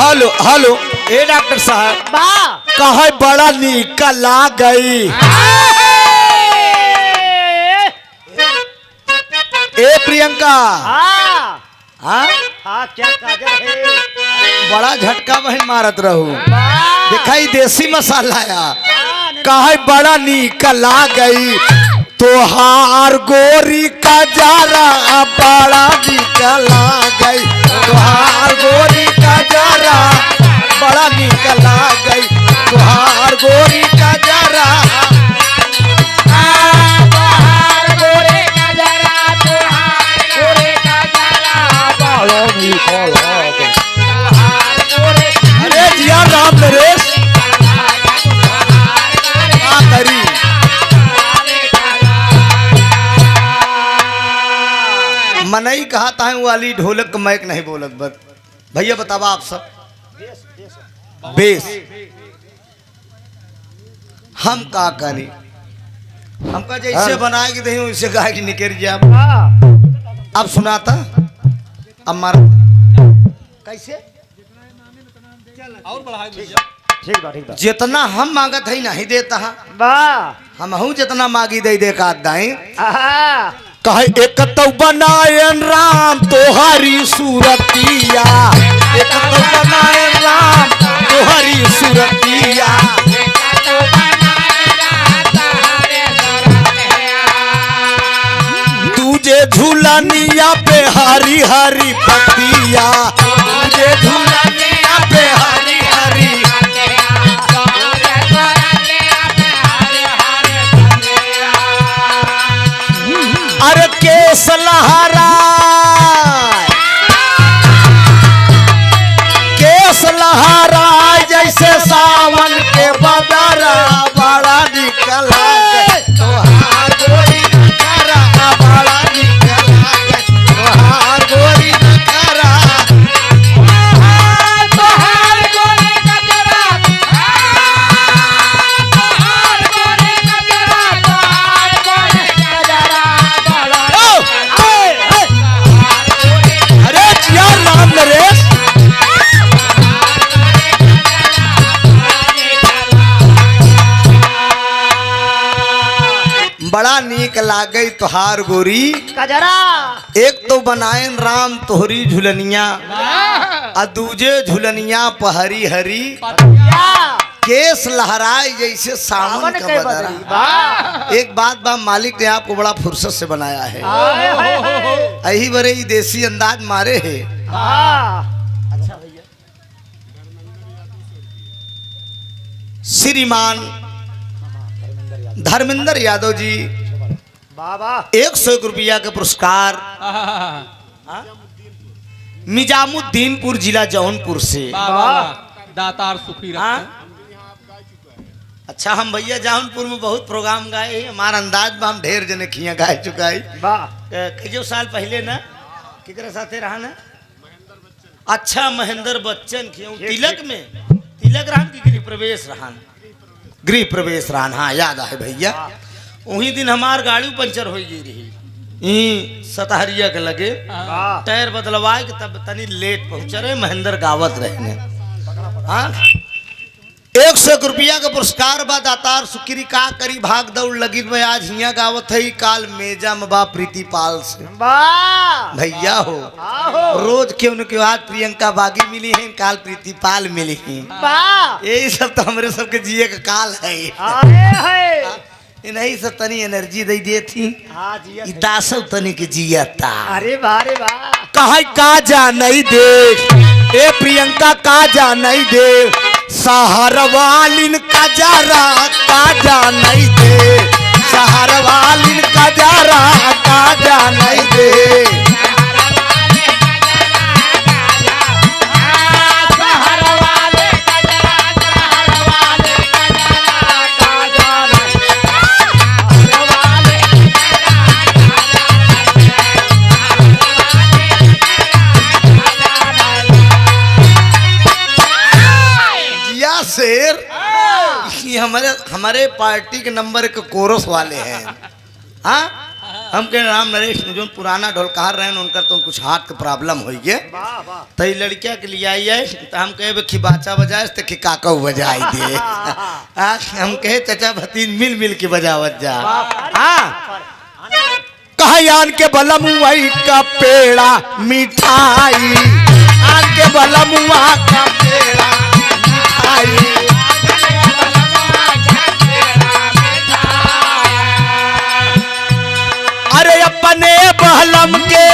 Hello hello ए doctor साहब कहा बड़ा निकल आ गई। ए प्रियंका हाँ क्या काजल है? बड़ा झटका बहन मारत रहू दिखाई देसी मसाला या कहा बड़ा निकल आ गई तोहार गोरी का जारा बड़ा निकल आ गई तोहार गोरी का जारा बड़ा निकल आ गई तोहार गोरी का जारा अरे जिया राम नरेश क्या करी मनई कहता है वाली ढोलक मैक नहीं बोलत बस भैया बतावा आप सब बेस हम का करी हमका जैसे बनाए के दही वैसे गाय की निकल गया अब सुनाता अब मार कैसे और बढ़ा ठीक बा जितना हम मांगत है नहीं देता है हम हूँ जितना मांगी दे दे का दाई कहे एक तो बनायन राम तोहरी सूरतिया एक तो बनायन राम तोहरी सूरतिया तुझे झूलनिया पे हरी हरी पतिया तुझे झूलनिया पे हरी हरी अरे केस लहरा केस लहरा जैसे सावन के बदरा बड़ा निकल तोहार गोरी नखरा बड़ा निकल तोहार गोरी नखरा अरे जिया राम नरेश बड़ा नीक लागे तोहार गोरी कजरा एक तो बनायन राम तोहरी झुलनिया आ दूजे झुलनिया पहरी हरी केस लहराए जैसे सावन का बदरा। एक बात बा मालिक ने आपको बड़ा फुर्सत से बनाया है यही बड़े ही देसी अंदाज मारे है। अच्छा भैया श्रीमान धर्मेंद्र यादव जी बाबा 101 रुपया का पुरस्कार निजामुद्दीनपुर जिला जौनपुर से दातार सुखी रखे। अच्छा हम भैया जौनपुर में बहुत प्रोग्राम गाए हैं हमारा अंदाज में हम ढेर जने खिया गाए चुका है कई साल पहले ना किकरे साथे रहा ना अच्छा महेंद्र बच्चन खिया तिलक में तिलक रहन की गृह प्रवेश रहन हाँ याद आए भैया वही दिन हमार गाड़ी पंचर हो गई रही सतहरिया के लगे टायर बदलवाए के तब तनी लेट पहुंचे रहे महेंद्र गावत रहने। हाँ 101 रुपया का पुरस्कार बा दातार सुक्री का करी भाग दौड़ लगी में आज हिया गावत है काल मेजा में बा प्रीतिपाल से भैया हो रोज क्यों न क्यों आज प्रियंका बागी मिली है काल प्रीतिपाल मिली है यही सब तो हमारे सबके जिए का काल है नहीं सब तनी एनर्जी दे दी थी इता सब तनी के जिया था। अरे बारे वाह कहा का जा नहीं दे ए प्रियंका का जा नहीं दे सहर वालिन का जारा का जा नहीं दे सहर वालिन का जारा का जा नहीं दे शेर हमारे पार्टी के नंबर 1 कोरस वाले हैं। हाँ हम कह राम नरेश जो पुराना ढोलकार रहे उनका तो कुछ हाथ का प्रॉब्लम हो गए वाह वाह तो ये लड़किया के लिए आई है तो हम कहे खिबाचा बजाए तो कि काका बजाई दे हम कहे चचा भतीन मिल मिल के बजावत जा हाँ कहयान के बलमुआई का पेड़ा मिठाई आन के बलमुआ का पेड़ा मिठाई अरे अपने बहलम के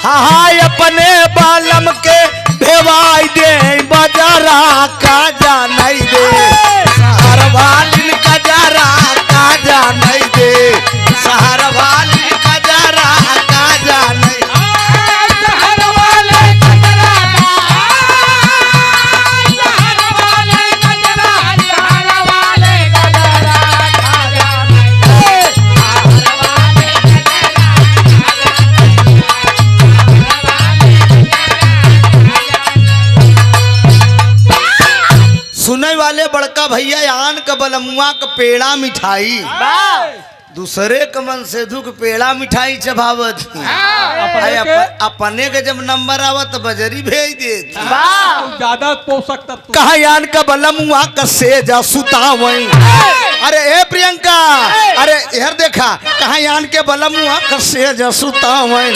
हाँ अपने बालम के भेवाई दे बजरा का जानई दे सहर वालिन का जरा का जानई दे सहर वालिन का जरा का जानई सुने वाले बड़का भैया आन का बलमुआ का पेड़ा मिठाई दूसरे के मन से दुख पेड़ा मिठाई चबावत अपने के जब नंबर आवत बजरी भेज देत ज्यादा पोषक तत्व कहयान का बलमुआ का सेजा सुतावई अरे ए प्रियंका अरे यार देखा कहयान के बलमुआ का सेजा सुतावई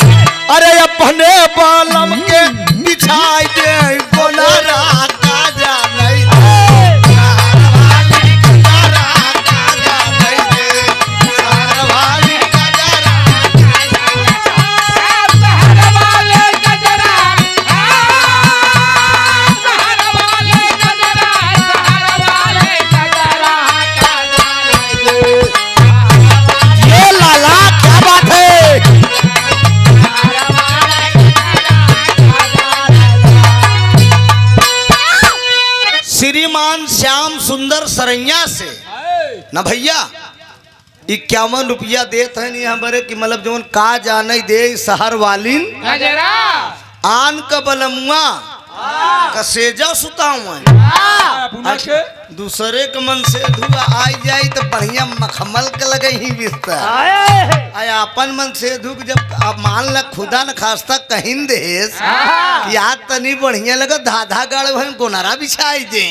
अरे अपने बालम के बिछाई दे बोनारा का जानई दे ये लाला क्या बात है श्रीमान श्याम सुंदर सरैया से न भैया 51 रुपया देत है नहीं हमारे की मतलब जो का जाने दे सहर वालिन आन का बलमुआ का सेजा सुताऊं बुना के दूसरे के मन से धुआ आई जाई तो बढ़िया मखमल के लगे ही बिस्तर आया अपन मन से धुक जब आप मान ल खुदा न खास्ता कहीं देस याद तनी बढ़िया लगा धाधा गाड़ भन कोनारा बिछाई दे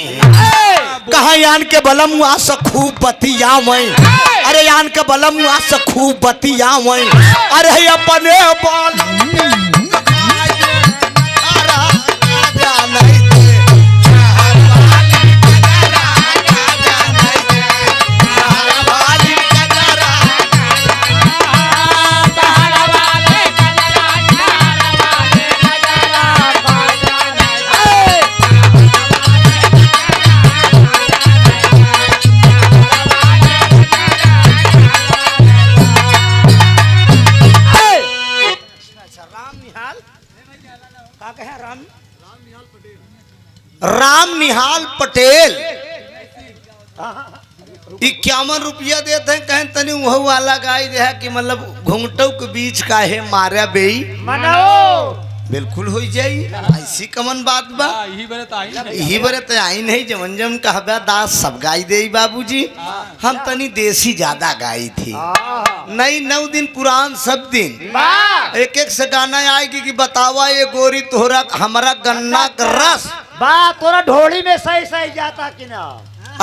कहा यान के बलमुआ से खूब बतियावई अरे यान के बलमुआ से खूब बतियावई अरे अपने बाल राम निहाल पटेल 51 रुपया देते हैं कहें तनी वह वाला गाय जो है कि मतलब घूंघटों के बीच का है मारा बेई बिल्कुल हो जाई ऐसी कमन बात बा यही बने तो आई नहीं यही बरे तो आई नहीं जमन जम कहबा दास सब गाय दे बाबूजी हम तनी देसी ज्यादा गाई थी नहीं 9 दिन पुरान सब दिन एक एक से गाना आएगी कि बतावा ये गोरी तोहरा हमारा गन्ना का रस बा तोरा ढोली में सही सही जाता कि ना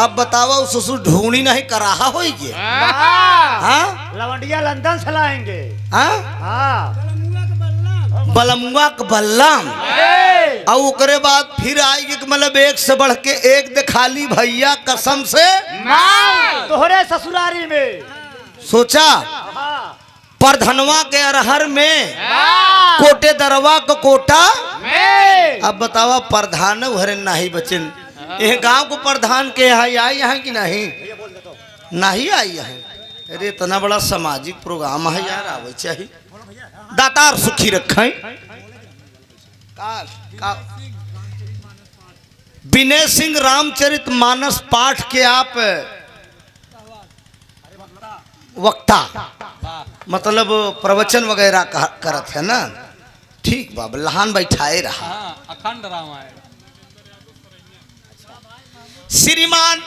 अब बतावा उस ससुर ढूंढी नहीं कराहा हो हाँ लवंडिया लंदन से लाएंगे हाँ हाँ बलमुआ के बल्लम और ओकरे बाद फिर आएगी कि मतलब एक से बढ़ के एक दिखाली भैया कसम से तोहरे ससुरारी में सोचा हाँ। परधनवा के अरहर में कोटे दरवा को कोटा अब बतावा प्रधान हरे नहीं बचन ये गांव को प्रधान के यहाँ आई यहाँ की नहीं नहीं आई है अरे इतना बड़ा सामाजिक प्रोग्राम है यार आवे चाहिए दातार सुखी रखें विनय सिंह रामचरित मानस पाठ के आप वक्ता मतलब प्रवचन वगैरह करत है ना ठीक बाबा लहान बैठाए रहा अखंड रामायण श्रीमान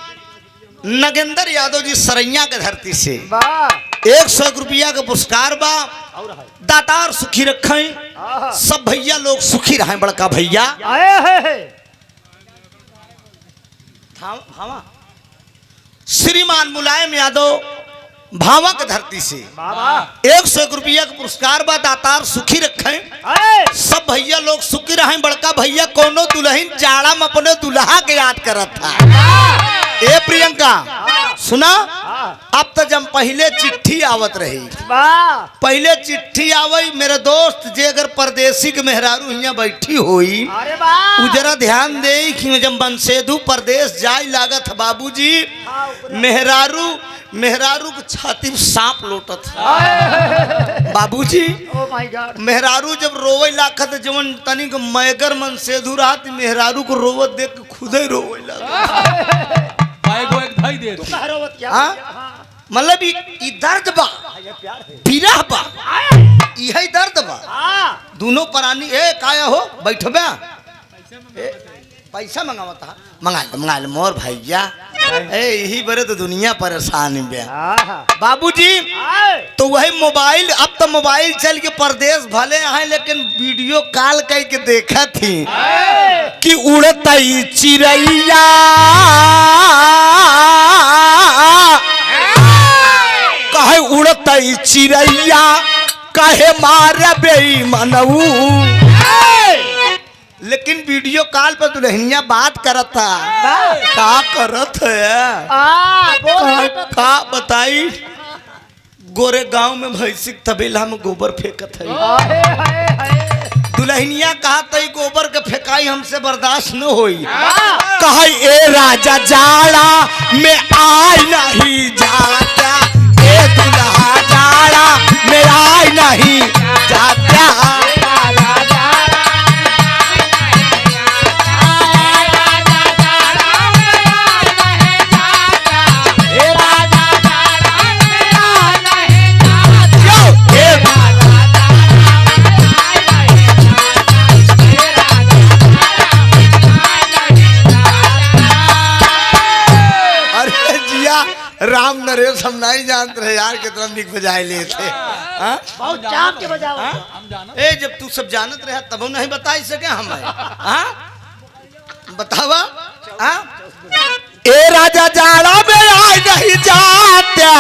नगेंद्र यादव जी सरैया के धरती से वाह 100 रुपया का पुरस्कार बा। और है दातार सुखी रखें, आहा। सब भैया लोग सुखी रहें। बड़का भैया आए है श्रीमान मुलायम यादव भावा के धरती से बाबा 101 रुपया का पुरस्कार बा। दातार सुखी रखें, आए सब भैया लोग सुखी रहें। बड़का भैया कोनो दुल्हन जाड़ा में अपने दुल्हा के याद करत था। ए प्रियंका सुना, अब तो जब पहले चिट्ठी आवत रही, वाह पहले चिट्ठी आवई मेरे दोस्त जे अगर परदेसी के मेहरारू यहाँ बैठी हुई अरे वाह उजरा ध्यान दे कि जब बनसेधु परदेश जाय लागत बाबूजी मेहरारू के छाती में सांप लोटत है बाबूजी। ओ माय गॉड मेहरारू जब रोवे लाखत जवन तनिक मैगर मन सेधु रात मेहरारू को रोवत देख के खुदे रोवे लागत। पाएगो एक धाई दे दे। कहरोवत क्या हाँ? मतलब ई दर्द बा, ये प्यार है पीरा बा, यही दर्द बा। हां दोनों प्राणी ए काया हो बैठबे पैसा मंगा ले मोर भैया। ए यही बरे तो दुनिया परेशान बे आहा बाबूजी। आए तो वही मोबाइल, अब तो मोबाइल चल के परदेश भले हैं लेकिन वीडियो कॉल कह के देखा थी कि उड़तई चिड़ैया कहे उड़तई चिड़ैया कहे मारे बेईमानऊ। लेकिन वीडियो कॉल पर दुल्हनिया बात करत था, का करत है का बताई। गोरे गांव में भैंसी तबेला में गोबर फेंकत है। हाय हाय हाय दुल्हनिया कहा तई गोबर के फेंकाई हमसे बर्दाश्त न होई। कहा ए राजा जाड़ा में आय नहीं जाता, ए दुल्हा जाड़ा में आय नहीं जाता। राम नरेश हम नहीं जानते रहे यार कितना निक बजाए ले थे। बहुत चाप के बजाओ हम जाना ए जब तू सब जानत रहे तब नहीं बता सके हम बतावा। ए राजा जाड़ा में आए नहीं जाता,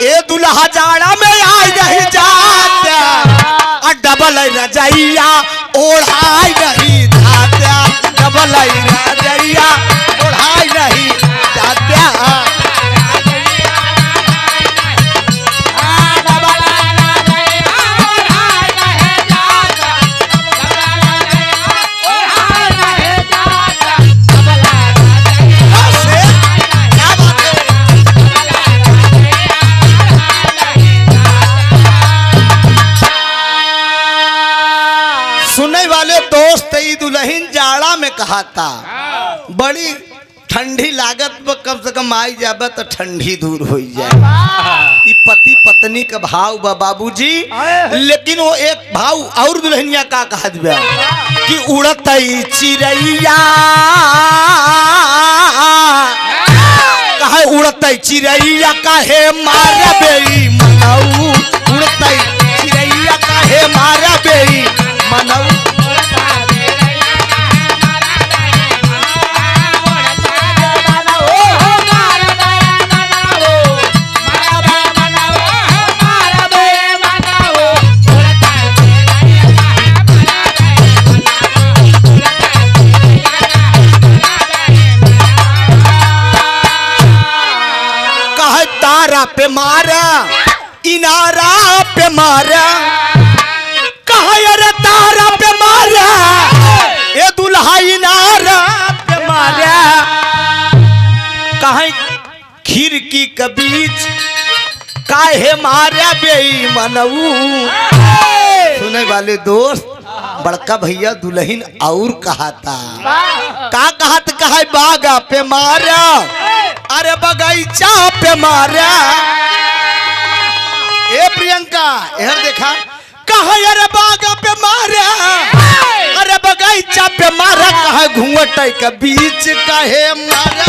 ए दुल्हा जाड़ा में आए नहीं जाता। डबल रजैया ओढ़ाई नहीं जाता, डबल रजैया ओढ़ाई नहीं जाता। सुनने वाले दोस्त ई दुल्हन जाड़ा में कहा था बड़ी ठंडी लागत में कम से कम आई जाबे तो ठंडी दूर हो जाए। पति पत्नी का भाव बा बाबूजी। लेकिन वो एक भाव और दुल्हनिया का कहा दिया कि उड़तई चिड़ैया कहे उड़तई चिड़ैया काहे मारा बेईमानऊ। उड़तई चिड़ैया काहे मारा बेईमानऊ। तारा पे मारा इनारा पे मारा, कहा अरे तारा पे मारा, ये दुल्हा इनारा पे मारा। कहा खिड़की के बीच काहे मारा बेईमानऊ। सुने वाले दोस्त बड़का भैया दुल्हन और कहा था का कहत कहा बागा पे मारा, अरे बगीचा पे मारा। ए प्रियंका इधर देखा कहा अरे बागा पे मारा, अरे बगीचा पे मारा। कहा घूंघट के बीच कहे मारा।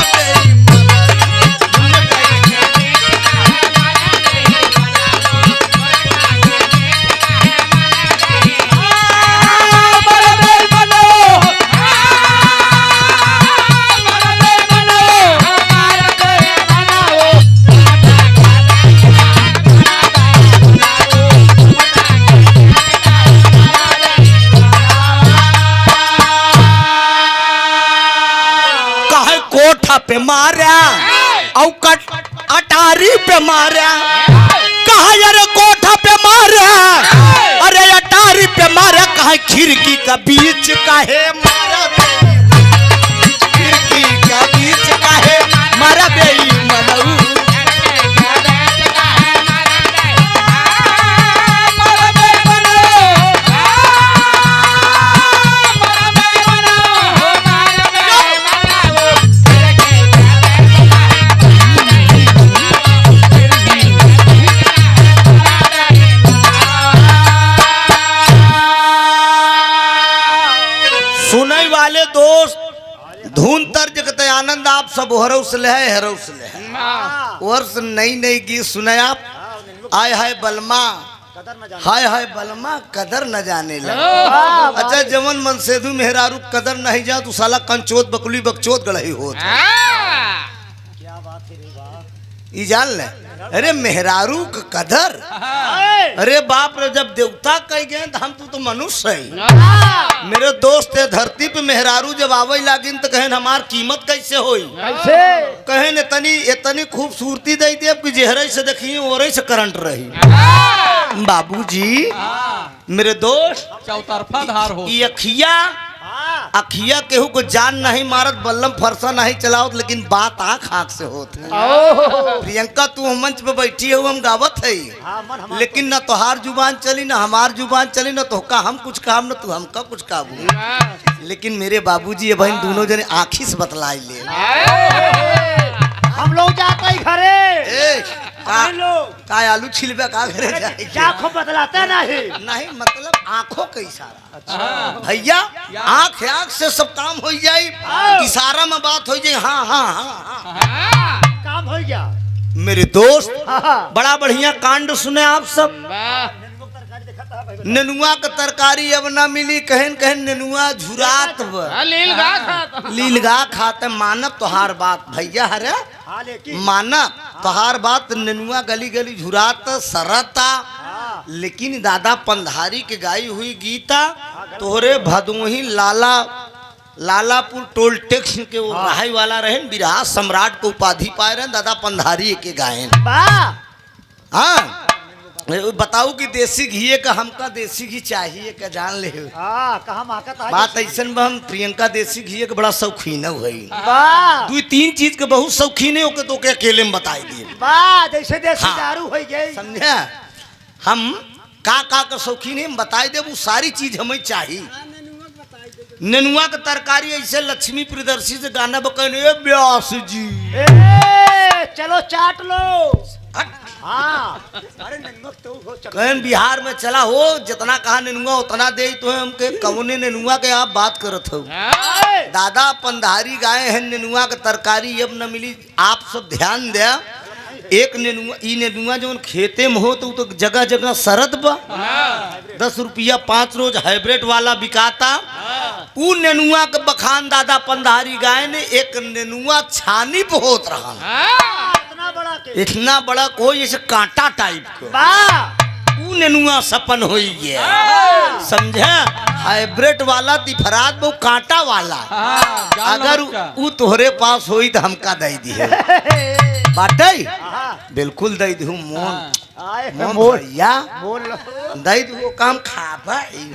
मारा, कहा यार कोठा पे मारा, अरे अटारी पे मारा, कहा खिड़की का बीच काहे मारा, खिड़की का बीच काहे मारा बेईमानऊ। सुनई वाले दोस्त धुन तर्ज कते आनंद आप सब हरौस ले वर्ष नई नई गीत सुने आप। आय हाय बलमा, कदर न जाने। हाय हाय बलमा कदर न जाने लगा। अच्छा जवन मन सेधु मेहरारू कदर नहीं जा तू साला कंचोत बकली बकचोत गढ़ई होत। क्या बात है रे बाप। ई जान ले, अरे मेहरारू का कदर, अरे बाप रे जब देवता कह गए तो हम तो मनुष्य है। मेरे दोस्त है धरती पे मेहरारू जब आवे लागिन तो कहें हमार कीमत कैसे होई, कैसे? कहें इतनी खूबसूरती दे दे कि जेहरे से देखिए ओरे से करंट रही। बाबूजी मेरे दोस्त चौतरफा धार हो। ये अखिया केहू को जान नहीं मारत, बल्लम फरसा नहीं चलावत, लेकिन बात आँख आँख से होत है। प्रियंका तू मंच पे बैठी हो, हम गावत है, लेकिन न तोहार जुबान चली न हमार जुबान चली, न तो हम कुछ काम न तू हमका कुछ काबू। लेकिन मेरे बाबूजी ये बहन दोनों जने आँखी से बतलाई ले। हम लोग जाते ही घरे। का आलू छिलबे का घरे जाए क्या खूब बतलाते नहीं। नहीं मतलब आंखों का इशारा। अच्छा भैया आंख आंख से सब काम हो जाए, इशारा में बात हो जाए। हाँ हाँ हाँ हाँ काम हो गया। मेरे दोस्त बड़ा बढ़िया कांड सुने आप सब। नेनुआ का तरकारी अब ना मिली, कहन कहन नेनुआ झुरात लीलगा खाते। मानव तोहार बात भैया हरे, मानव तोहार बात। नेनुआ गली गली झुरात सरता, लेकिन दादा पंधारी के गाई हुई गीता तोहरे भदोही लालापुर टोल टैक्स के वो रहाई वाला रहे, बिरहा सम्राट को उपाधि पाए रहे दादा पंधारी के गायन। हाँ बताऊ कि देसी घी का हमका देसी घी चाहिए का जान ले। बात ऐसा हम प्रियंका देसी घी के बड़ा शौकीन है, दो तीन चीज के बहुत शौकीन है ओके तो के अकेले में बताई दिए। जैसे देसी दारू हो गई समझा, हम का शौकीन है बताई दे, वो सारी चीज हमें चाहिए। नेनुआ का तरकारी ऐसे लक्ष्मी प्रियदर्शी से गाना बकने व्यास जी चलो चाट लो। हाँ अरे कहन बिहार में चला हो, जितना कहा नेनुआ उतना दे तो हमके कौने नेनुआ के आप बात करत हो। दादा पंधारी गाय हैं नेनुआ का तरकारी अब न मिली। आप सब ध्यान दे, एक नेनुआ ई नेनुआ जो खेते में हो तो जगह जगह सरद बा 10 रुपया 5 रोज हाइब्रिड वाला बिकाता। उ नेनुआ के बखान दादा पंधारी गाय ने एक नेनुआ छानी पे होत रहा, इतना बड़ा कोई जैसे कांटा टाइप का उ नेनुआ सपन हो गया। समझा, हाइब्रिड वाला दिफरात वो कांटा वाला। अगर उ तोहरे पास होई तो हमका दे दी है बाटे, बिल्कुल दे दू। मोन भैया दे दू काम खा भाई,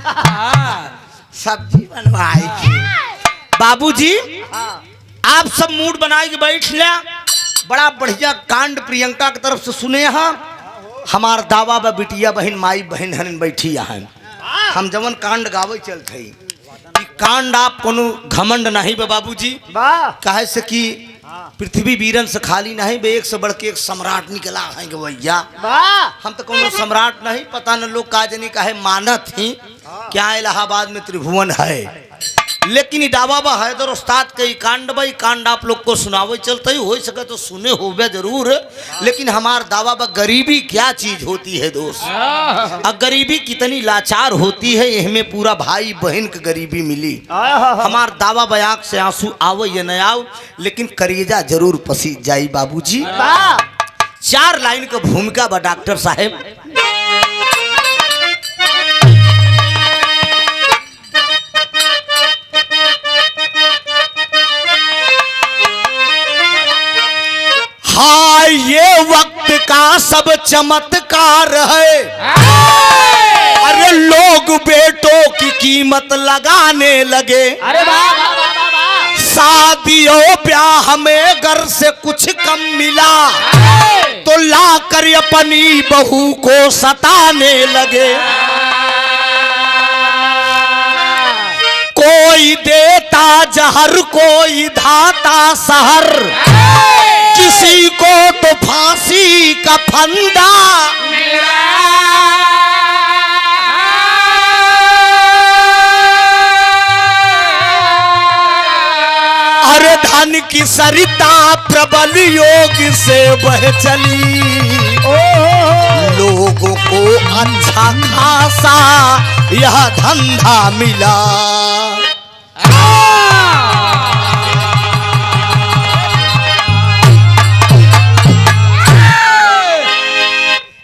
सब्जी बनवाई की। बाबूजी आप सब मूड बनाए के बैठ लिया। बड़ा बढ़िया कांड प्रियंका की तरफ से सुने हैं। हमार दावा बा बिटिया बहन माई बहन हन बैठी हैं, हम जवन कांड गावे चलते कांड आप कोनो घमंड नहीं बे बाबूजी। काहे से कि पृथ्वी वीरन से खाली नहीं बे, एक से बढ़ के एक सम्राट निकला है भैया। हम तो कोनो सम्राट नहीं, पता न लोग का जनी काहे मानत ही क्या इलाहाबाद में त्रिभुवन है, लेकिन डाबाबा हैदर उस्ताद के कांड भाई कांड आप लोग को सुनावे चलते ही हो सके तो सुने होवे जरूर। लेकिन हमार दावा बा गरीबी क्या चीज होती है दोस्त, और गरीबी कितनी लाचार होती है, इसमें पूरा भाई बहन की गरीबी मिली। हमार दावा बा आँख से आंसू आवे या न आओ, लेकिन करेजा जरूर पसीज जाई बाबूजी। 4 लाइन का भूमिका बा डॉक्टर साहेब। हाँ ये वक्त जगत का सब चमत्कार है। अरे लोग बेटों की कीमत लगाने लगे। अरे वाह वाह वाह वाह वाह। शादियों ब्याह में घर से कुछ कम मिला तो ला कर अपनी बहू को सताने लगे। कोई देता जहर कोई धाता सहर, किसी को तो फांसी का फंदा। अरे धन की सरिता प्रबल योग से बह चली, लोगों को अच्छा खासा यह धंधा मिला।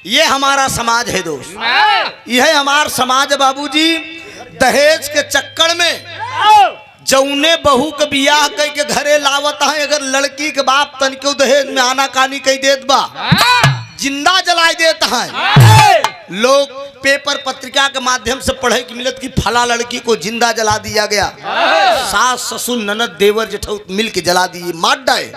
ये हमारा समाज है दोस्त, यह हमारा समाज बाबूजी। दहेज के चक्कर में जौने बहू के बियाह कई के घरे लावत है, अगर लड़की के बाप तनिको दहेज में आना कानी कई देत बा, जिंदा जलाई देता है। लोग पेपर पत्रिका के माध्यम से पढ़े की मिलत की फला लड़की को जिंदा जला दिया गया, सास ससुर ननद देवर जेठौत मिल के जला दिए, मार डाले।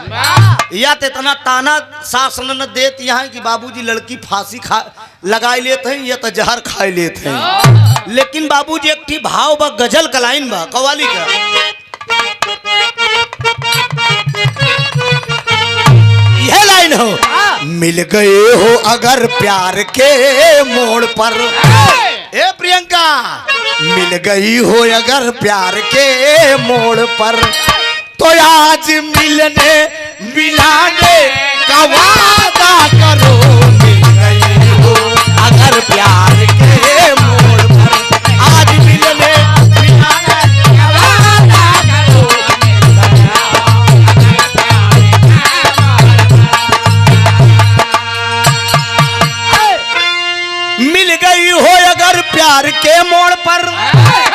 या तो इतना ताना सास ननद देत यहाँ कि बाबूजी लड़की फांसी खा लगाए लेते हैं या तो जहर खाए लेते हैं। लेकिन बाबूजी एक ठी भाव बा, गजल का लाइन बा, कवाली का। यह लाइन हो, मिल गए हो अगर प्यार के मोड़ पर, ए प्रियंका मिल गई हो अगर प्यार के मोड़ पर, तो आज मिलने मिलाने का वादा करो। मिल गई हो अगर प्यार के मोड़ पर, आज मिलने मिलाने का वादा करो। मिल गई हो अगर प्यार के मोड़ पर,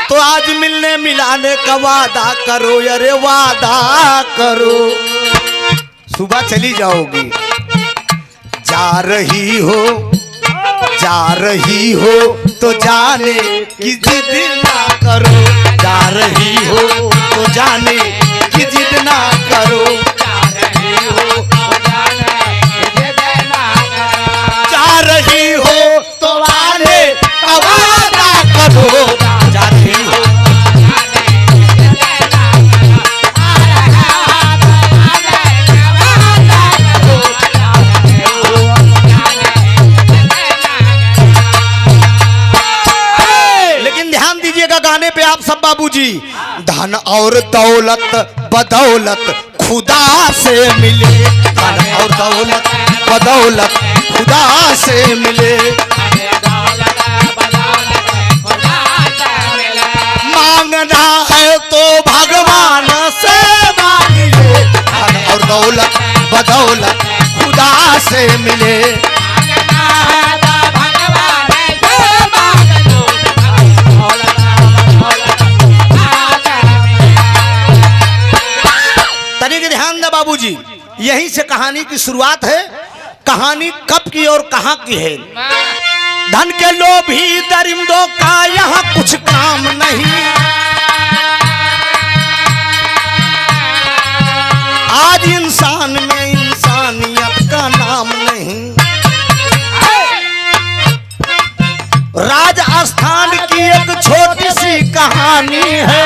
तो आज मिलने मिलाने का वादा करो। अरे वादा करो, सुबह चली जाओगी, जा रही हो तो जाने की जिद ना करो। जा रही हो तो जाने की जिद ना करो। जा रही हो तो आने का वादा करो। जा रही हो लेकिन ध्यान दीजिएगा गाने पे आप सब बाबूजी। धन और दौलत बदौलत खुदा से मिले, धन और दौलत बदौलत खुदा से मिले। मांगना है तो भगवान से मांगिए, धन और दौलत बदौलत खुदा से मिले। तनिक ध्यान दे बाबूजी, यहीं से कहानी की शुरुआत है। कहानी कब की और कहां की है? धन के लोभी दरिंदों का यहाँ कुछ काम नहीं। आज इंसान में इंसानियत का नाम नहीं। राजस्थान की एक छोटी सी कहानी है।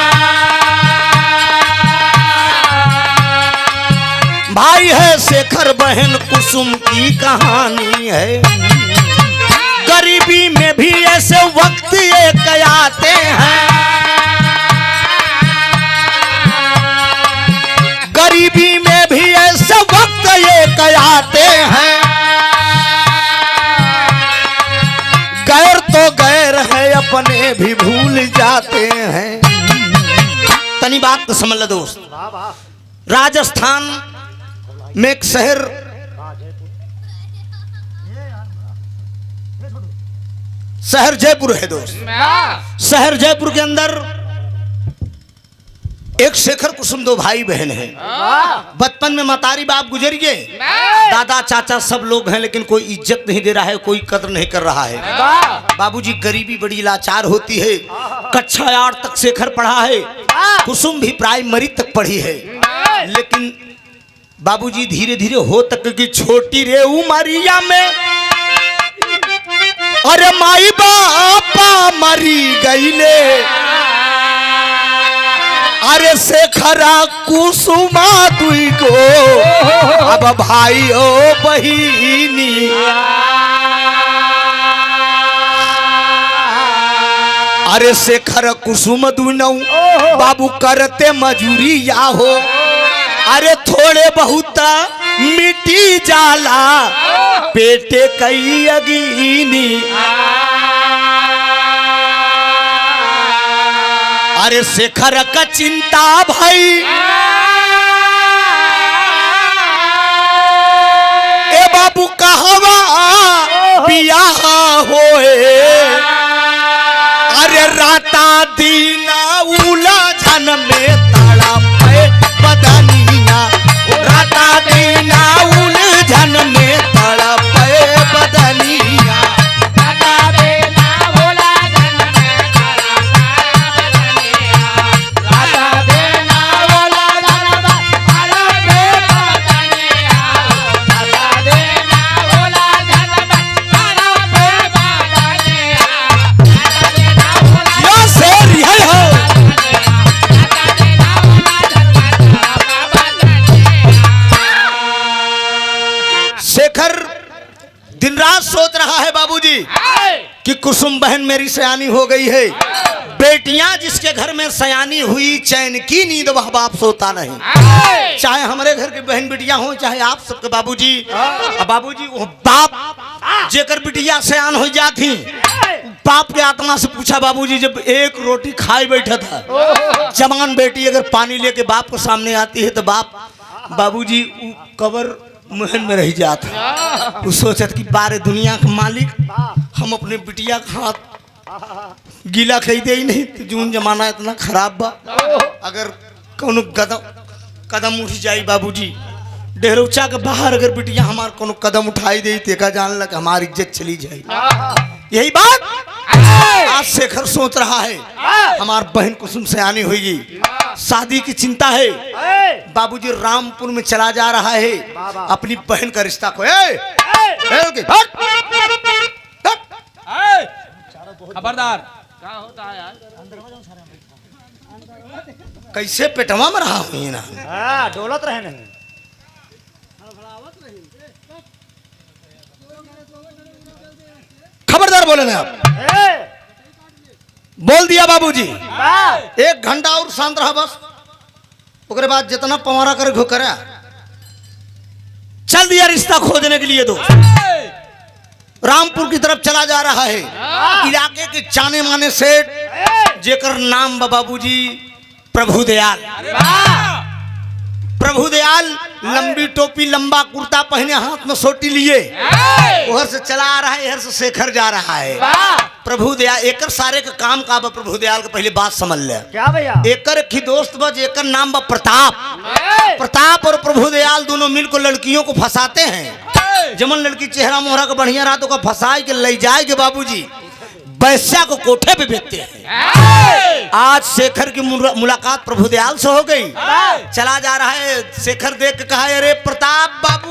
भाई है शेखर बहन कुसुम की कहानी है। गरीबी में भी ऐसे वक्त एक आते हैं, गरीबी में भी ऐसे वक्त एक आते हैं। गैर तो गैर है अपने भी भूल जाते हैं। तनी बात तो समझ लो दोस्त। राजस्थान में एक शहर जयपुर है दोस्त। शहर जयपुर के अंदर एक शेखर कुसुम दो भाई बहन हैं। बचपन में मतारी बाप गुजर गए, दादा चाचा सब लोग हैं, लेकिन कोई इज्जत नहीं दे रहा है, कोई कदर नहीं कर रहा है। बाबूजी गरीबी बड़ी लाचार होती है। कक्षा 8 तक शेखर पढ़ा है, कुसुम भी प्राइमरी तक पढ़ी है, लेकिन बाबूजी धीरे धीरे हो तक की छोटी रे उमरिया में अरे माई बापा मरी गईले, अरे शेखरा कुसुमा तुई को अब भाई ओ बहिनी। अरे शेखर कुसुम दुनौ बाबू करते मजूरी या हो, अरे थोड़े बहुत मिट्टी जाला पेटे कई अगीनी। अरे शेखर का चिंता भाई ए बाबू कहवा बियाह होए, अरे राता दीना उलझन में तड़पे बदनिया, राता दीना उलझन में तड़पे बदनिया। शेखर दिन रात सोच रहा है बाबूजी कि कुसुम बहन मेरी सयानी हो गई है। बेटियां जिसके घर में सयानी हुई चैन की नींद वह बाप सोता नहीं। चाहे हमारे घर की बहन बेटियां हो, चाहे आप सबके बाबूजी। बाबूजी वो बाप जेकर बिटिया सयान हो जाती, बाप के आत्मा से पूछा बाबूजी, जब एक रोटी खाए बैठा था, जवान बेटी अगर पानी लेके बाप को सामने आती है तो बाबूजी कबर मुहन में रह जाता। वो सोचत कि बारे दुनिया का मालिक हम अपने बिटिया का हाथ गीला खरीदे ही नहीं, तो जून जमाना इतना खराब बा। अगर कोनो कदम उठ जाई बाबूजी डेहरुचा के बाहर, अगर बिटिया हमार कोनो कदम उठाई दे तेका जान लग हमारी इज्जत चली जाए। यही बात आज शेखर सोच रहा है। हमार बहन कुसुम सयानी होगी, शादी की चिंता है। बाबूजी रामपुर में चला जा रहा है अपनी बहन का रिश्ता को। खबरदार, क्या होता है यार? कैसे पेटवा में रहा हुई ना, डोलत रहे नहीं। खबरदार बोले ना आप। बोल दिया बाबूजी, 1 घंटा और शांत रहा बस। उसके बाद जितना पवारा करे घो करे, चल दिया रिश्ता खोजने के लिए। दो रामपुर की तरफ चला जा रहा है। इलाके के जाने माने सेठ जेकर नाम बाबूजी प्रभुदयाल। प्रभुदयाल लंबी टोपी लंबा कुर्ता पहने, हाथ में सोटी लिए उधर से चला आ रहा है, इधर से शेखर जा रहा है। प्रभुदयाल एकर सारे का काम का बा। प्रभुदयाल का पहले बात समझ ले क्या भैया? एकर की दोस्त बा जेकर नाम बा प्रताप। प्रताप और प्रभुदयाल दोनों मिलकर लड़कियों को फंसाते हैं। जमन लड़की चेहरा मोहरा का बढ़िया रहा तो का फंसाए के ले जाए के बाबूजी वैश्या को कोठे पे बेचते हैं। आज शेखर की मुलाकात प्रभुदयाल से हो गई। चला जा रहा है, शेखर देख के कहा, अरे प्रताप बाबू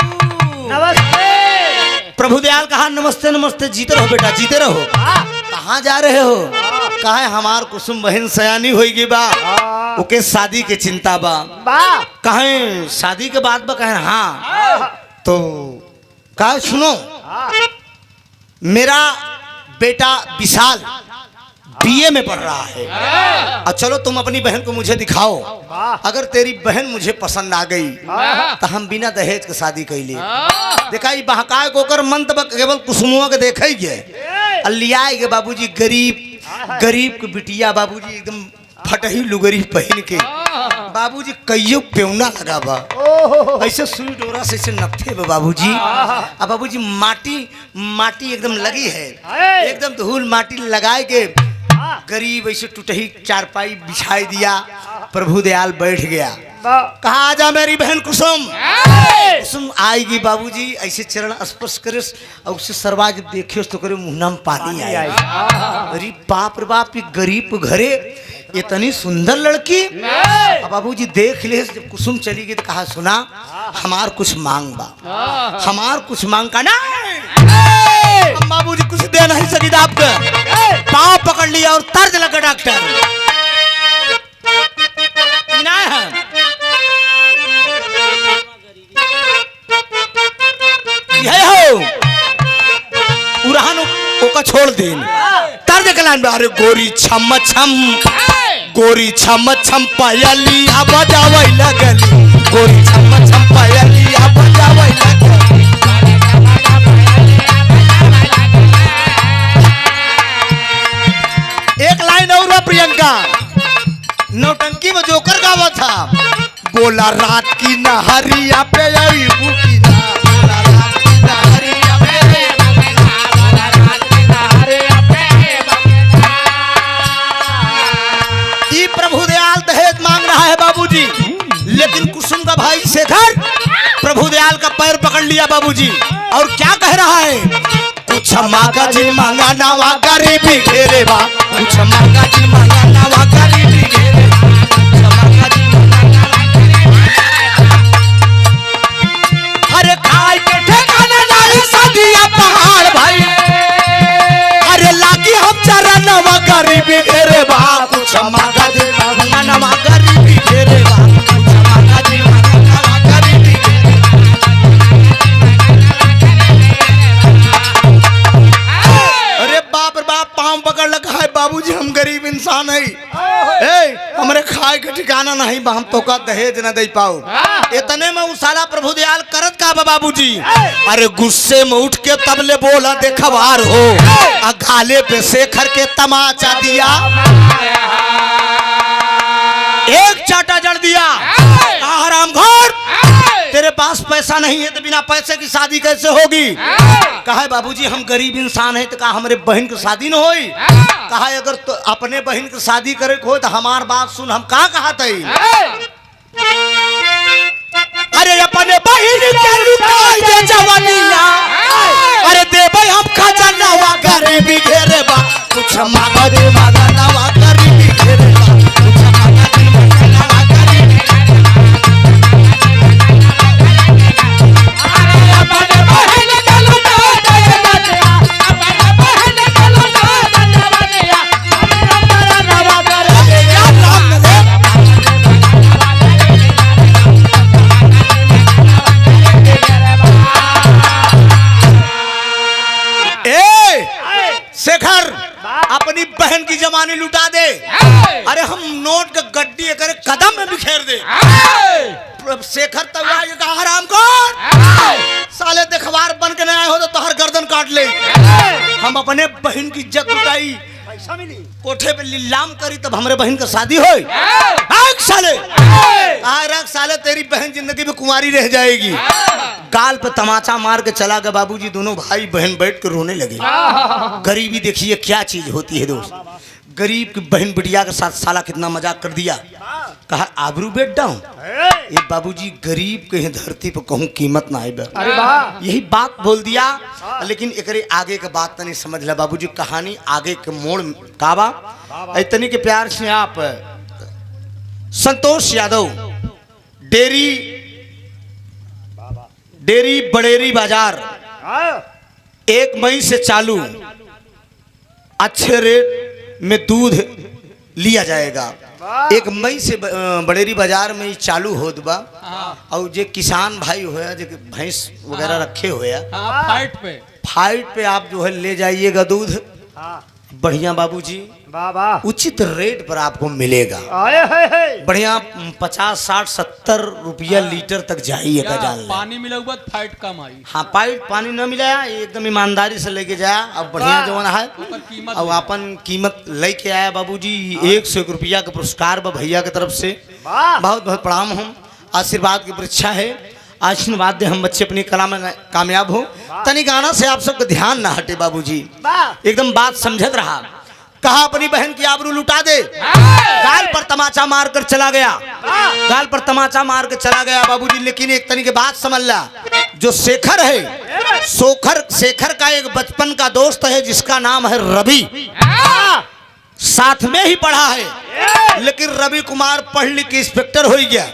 नमस्ते। प्रभुदयाल कहा, नमस्ते नमस्ते, जीते रहो बेटा जीते रहो। कहाँ जा रहे हो? कहा है हमार कुसुम बहन सयानी होगी बा, ओके शादी के चिंता बा। कहे शादी के बाद बा? कहे हाँ। तो कहा सुनो, मेरा बेटा विशाल बीए में पढ़ रहा है, और चलो तुम अपनी बहन को मुझे दिखाओ। अगर तेरी बहन मुझे पसंद आ गई तो हम बिना दहेज के शादी कर लिए। देखा बहकाए को कर मन तब केवल कुसुमुआ के देखे ही लिया के बाबूजी गरीब के बिटिया बाबूजी एकदम फटही लुगरी पहन के बाबूजी कईयो पेवना लगा बा, ऐसे सुई डोरा से ऐसे नथे बा बाबूजी। अब बाबूजी माटी एकदम लगी है, एकदम धूल माटी लगाए के गरीब ऐसे टूटही चारपाई बिछाई दिया, प्रभु दयाल बैठ गया, वाह कहा आजा मेरी बहन कुसुम। कुसुम आएगी बाबूजी, ऐसे चरण स्पर्श करे और उससे सरवा जब देखियो तो करे मुंह में पानी आए। अरे बाप रे बाप, ये गरीब के घरे इतनी सुंदर लड़की। अब बाबूजी देख ले, जब कुसुम चली गई तो कहा सुना हमार कुछ मांग बा, हमार कुछ मांग का ना हम बाबूजी कुछ दे नहीं सकी आपके। पाँव पकड़ लिया और तर्ज लगा डॉक्टर ना है। यही हो उड़ान ओका छोड़ देन तर्ज कलान। अरे गोरी छम छम, गोरी छम छम पायलिया बजावै लगली, गोरी छम छम पायलिया बजावै लगली। एक लाइन और प्रियंका नौटंकी में जोकर गावा था, बोला रात की नहरिया पे आई बुकी ना, बोला रात की नहरिया पे आई बुकी ना, बोला रात की नहरिया पे आई बुकी ना। ये प्रभु दयाल दहेज मांग रहा है बाबूजी, लेकिन कुसुम का भाई शेखर प्रभु दयाल का पैर पकड़ लिया बाबूजी और क्या कह रहा है, कुछ मांगा जी मांगा नवा गरीबी घेरे बा, कुछ मांगा जी मांगा नवा गरीबी घेरे बा, कुछ मांगा जी मांगा नवा गरीबी घेरे बा। अरे खाए के ठिकाना नहीं सदिया पहाड़ भाई, अरे लागी हम जरा नवा गरीबी घेरे बा, कुछ मांगा जी मांगा नवा गरीबी घेरे बा, कुछ मांगा जी मांगा नवा गरीबी घेरे बा। अरे बाप रे बाप, पाँव पकड़ लगा है बाबूजी, हम गरीब इंसान है, हमरे खाए के ठिकाना नहीं बा, हम तो का दहेज न दे पाओ। इतने में उसाला प्रभु दयाल करत का बा बाबूजी, अरे गुस्से में उठ के तबले बोला देखवार हो, गाले पे शेखर के तमाचा दिया, एक चाटा जड़ दिया। हरामखोर, तेरे पास पैसा नहीं है तो बिना पैसे की शादी कैसे होगी? कहा बाबूजी हम गरीब इंसान है, तो कहा हमारे बहन की शादी न होई। कहा अगर तो अपने बहन की शादी करे हो तो हमार बात सुन, हम का कहा थे, अरे अपने बहन के लुटाई दे जवानिया, अरे दे भाई हम खजानावा गरीबी घेरे बा, कुछ मांगा दे मांगा नवा गरीबी घेरे बा, कुछ मांगा दे मांगा नवा गरीबी घेरे बा। अरे अपने बहन के लुटाई दे जवानिया, अपने बहन के लुटाई दे जवानिया, हमारा नवा गरीबी घेरे शेखर अपनी बहन की जमानी लुटा दे, अरे हम नोट का गड्डी करे कदम में बिखेर दे। शेखर तब हराम कौन साले देखवार बन के नहीं हो तो तोहर गर्दन काट ले। हम अपने बहन की इज्जत लुटाई, पैसा मिली, कोठे पे लीलाम करी, तब हमारे बहन का शादी होई। साले रख साले, तेरी बहन जिंदगी में कुंवारी रह जाएगी। गाल पे तमाचा मार के चला गया बाबूजी, दोनों भाई बहन बैठ कर रोने लगे। गरीबी देखिए क्या चीज होती है दोस्त, गरीब की बहन बिटिया के साथ साला कितना मजाक कर दिया। कहा आबरू बेट डाउन, ये बाबूजी गरीब के धरती पर कहूँ कीमत ना आए, यही बात बोल दिया। लेकिन एकरे आगे के बात नहीं समझ ला बाबूजी, कहानी आगे के मोड़ काबा। इतनी के प्यार से आप संतोष यादव डेरी बड़ेरी बाजार 1 मई से चालू, अच्छे रेट में दूध लिया जाएगा। 1 मई से बड़ेरी बाजार में चालू होत बा। और जे किसान भाई होया, जो भैंस वगैरह रखे हुए फाइट पे आप जो है ले जाइएगा दूध, बढ़िया बाबूजी, उचित रेट पर आपको मिलेगा। बढ़िया 50, 60, 70 रुपया लीटर तक जाइएगा। जान ले पानी मिला हुआ फाइट कम आई। हाँ पाइप पानी न मिला, एकदम ईमानदारी से लेके जाया। अब बढ़िया जवान है, अब अपन कीमत लेके आया बाबूजी। 101 रुपया का पुरस्कार बा भैया की तरफ से, बहुत बहुत प्रणाम। हम आशीर्वाद की परीक्षा है, आशीर्वाद दे हम बच्चे अपनी कला में कामयाब हो। तनी गाना से आप सबका ध्यान ना हटे बाबूजी, एकदम बात समझत रहा। कहा अपनी बहन की आबरू लुटा दे, गाल पर तमाचा मारकर चला गया, गाल पर तमाचा मार के चला गया बाबूजी। लेकिन एक तरीके बात समझ ला, जो शेखर है, शेखर का एक बचपन का दोस्त है जिसका नाम है रवि, साथ में ही पढ़ा है। लेकिन रवि कुमार पढ़ लिख के इंस्पेक्टर हो गया,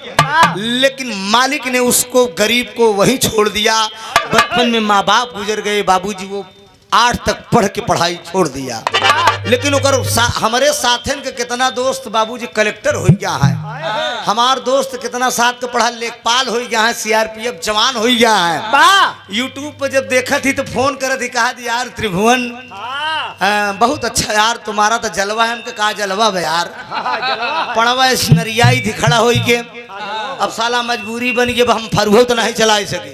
लेकिन मालिक ने उसको गरीब को वहीं छोड़ दिया। बचपन में माँ बाप गुजर गए, बाबूजी वो 8 तक पढ़ के पढ़ाई छोड़ दिया। लेकिन हमारे साथन के कितना दोस्त बाबूजी कलेक्टर हो गया है, हमार दोस्त कितना साथ के पढ़ा लेखपाल हो गया है, सीआरपीएफ जवान हो गया है। यूट्यूब पर जब देखा थी तो फोन कर थी, कहा थी यार त्रिभुवन बहुत अच्छा यार, तुम्हारा तो जलवा है। हमके कहा जलवा भाई यार, पढ़वा नरिया ही थी खड़ा हो के, अब साला मजबूरी बन गई, हम फरुहो तो नहीं चला सके।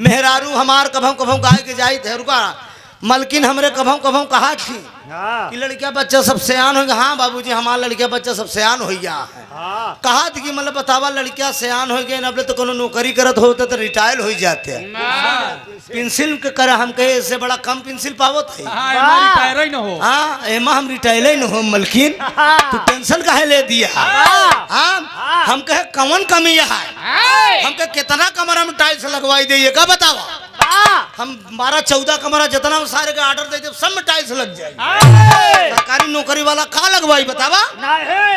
मेहरारू हमार कभों कभों कहा के जाई थे, रुका मलकिन हमरे कभों कभों कहा थी कि लड़किया बच्चा सब सयान हो गया। हाँ बाबूजी हमारा लड़किया बच्चा सब सयान हो गया है। कहा थी कि मतलब बतावा लड़किया सयान हो गए, अब तो कोनो नौकरी करत होते तो रिटायर हो जाते हैं। पेंसिल के कर हम कहे इससे बड़ा कम पेंसिल पावत है। हाँ एमा हम रिटायर न हो मलकिन, तू टेंशन काहे ले दिया। हाँ हम कहे कौन कमी है, हम कहे कितना कमरा में टाइल्स लगवाई दे का बतावा। हम 12-14 कमरा जितना सारे का ऑर्डर दे दे, सब में टाइल्स लग जाए। सरकारी नौकरी वाला का लगवाई बतावा।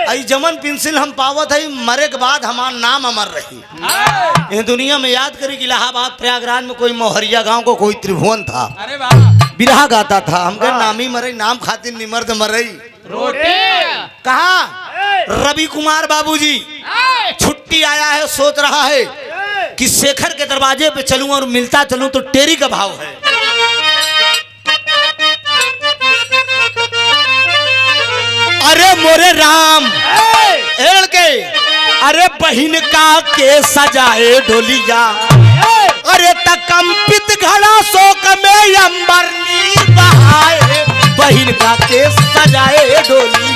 आई जमन पेंसिल हम पावत है, मरे के बाद हमार नाम अमर रही। ये दुनिया में याद करी कि इलाहाबाद प्रयागराज में कोई मोहरिया गांव को कोई त्रिभुवन था, बिरहा गाता था। हम कहे नामी मरई, नाम खातिर निमर्द मरई। कहा रवि कुमार बाबूजी छुट्टी आया है, सोच रहा है कि शेखर के दरवाजे पे चलूं और मिलता चलूं तो टेरी का भाव है। अरे मोरे राम के अरे बहिन का के सजाए डोलिया, अरे तकंपित घड़ा शोक में अंबर नीर बहाए, बहिन का के सजाए डोलिया।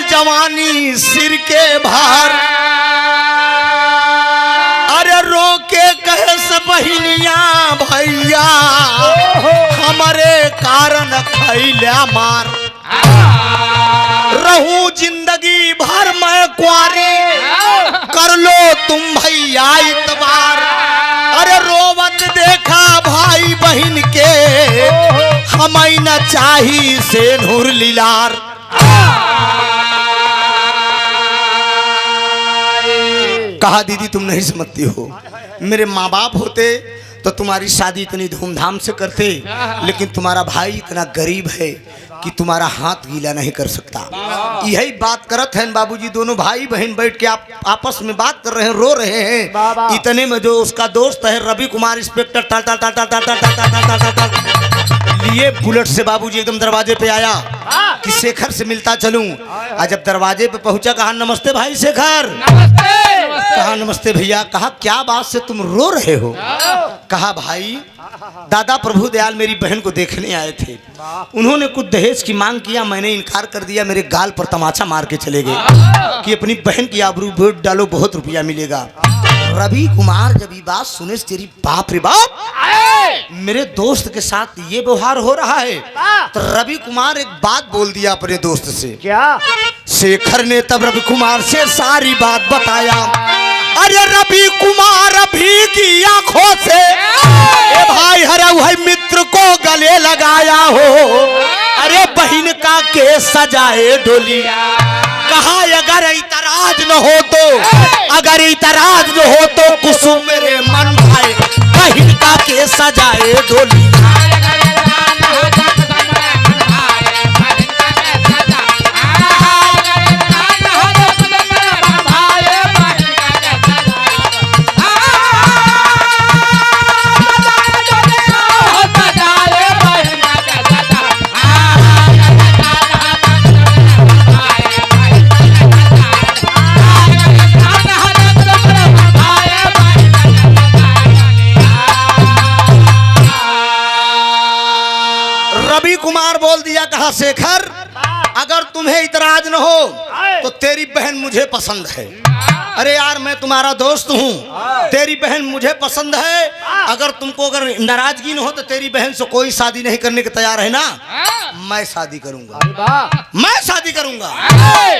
जवानी सिर के भार, अरे रोके कहे से बहिनिया भैया, हमारे कारण खैला मार। रहूं जिंदगी भर मैं कुआरी, कर लो तुम भैया इतबार। अरे रोवत देखा भाई बहन के, हमें न चाही से नूर लीलार। कहा दीदी तुम नहीं समझती हो, मेरे माँ बाप होते तो तुम्हारी शादी इतनी धूमधाम से करते, लेकिन तुम्हारा भाई इतना गरीब है कि तुम्हारा हाथ गीला नहीं कर सकता। यही बात करत हैं बाबूजी, दोनों भाई बहन बैठ के आप आपस में बात कर रहे हैं, रो रहे हैं। इतने में जो उसका दोस्त है रवि कुमार इंस्पेक्टर टा टा टा टा टा टा टा टा टा लिए बुलेट से बाबूजी एकदम दरवाजे पे आया कि शेखर से मिलता चलूं। आज जब दरवाजे पे पहुंचा, कहा नमस्ते भाई शेखर। कहा नमस्ते भैया। कहा क्या बात से तुम रो रहे हो। कहा भाई दादा प्रभु दयाल मेरी बहन को देखने आए थे, उन्होंने कुछ दहेज की मांग किया, मैंने इनकार कर दिया, मेरे गाल पर तमाचा मार के चले गए कि अपनी बहन की आबरू वोट डालो बहुत रुपया मिलेगा। रवि कुमार जब ये बात सुने, तेरी बाप रे बाप, मेरे दोस्त के साथ ये व्यवहार हो रहा है। तो रवि कुमार एक बात बोल दिया अपने दोस्त से। क्या? शेखर ने तब रवि कुमार से सारी बात बताया। अरे रवि कुमार अभी की आंखों से ए भाई हरा भाई मित्र को गले लगाया हो। अरे बहन का के सजाए डोली। कहा अगर इतराज न हो तो, अगर इतराज न हो तो कुसुम मेरे मन भाई, बहन का के सजाए डोली। कहा शेखर अगर तुम्हें इतराज न हो तो तेरी बहन मुझे पसंद है। अरे यार मैं तुम्हारा दोस्त हूँ, तेरी बहन मुझे पसंद है। अगर तुमको अगर नाराजगी न हो तो तेरी बहन से कोई शादी नहीं करने के तैयार है ना, मैं शादी करूंगा, मैं शादी करूंगा।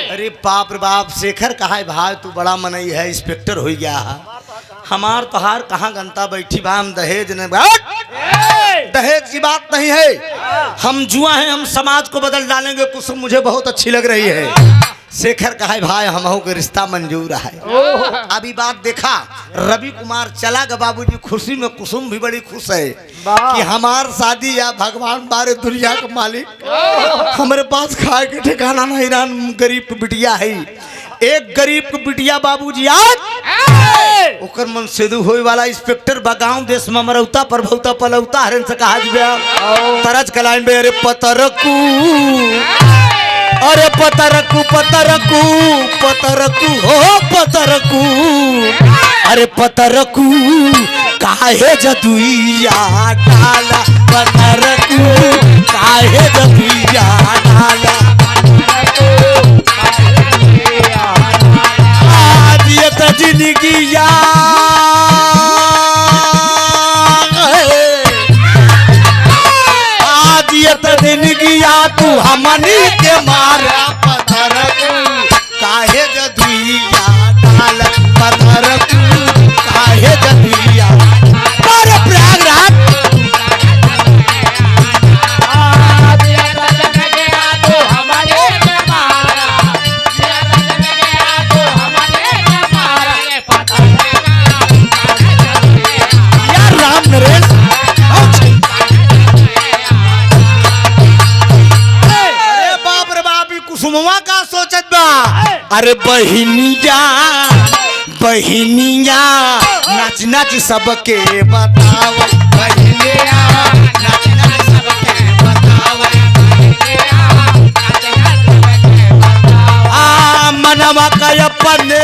अरे बाप रे बाप, शेखर कहा है भाई तू बड़ा मनई है, इंस्पेक्टर हो गया है। हमार तोहार कहाँ गंता बैठी बा, हम दहेज ने दहेज की बात नहीं है, हम जुआ हैं, हम समाज को बदल डालेंगे। कुसुम मुझे बहुत अच्छी लग रही है। शेखर कहा है भाई हमहू के रिश्ता मंजूर है। अभी बात देखा, रवि कुमार चला गया बाबूजी, खुशी में कुसुम भी बड़ी खुश है कि हमार शादी या भगवान बारे दुनिया के मालिक, हमारे पास खाए के ठिकाना नहीं रहा, गरीब की बिटिया है। एक गरीब की बिटिया बाबूजी आज ओकर मन सेदू होए वाला इंस्पेक्टर बगांव देश में मरौता प्रभौता पलौता हरन से कहा दिया तरज कलाइन बे। अरे पतरकू, अरे पतरकू पतरकू पतरकू हो पतरकू, अरे पतरकू काहे जदुइया डाला, पतरकू काहे जदुइया डाला। आज ये तो जिंदगिया आज ये तो जिंदगिया तू हमनी के मारा, पत्थरकू काहे जदुइया डाल, पत्थरकू काहे जदुइया। अरे प्रयागराज यार राम नरेश कुसुमवा का सोचत बा। अरे बहिनिया बहिनिया नाच नाच सबके बताव, बहिनिया नाच नाच सबके बताव। आ मनवा का अपने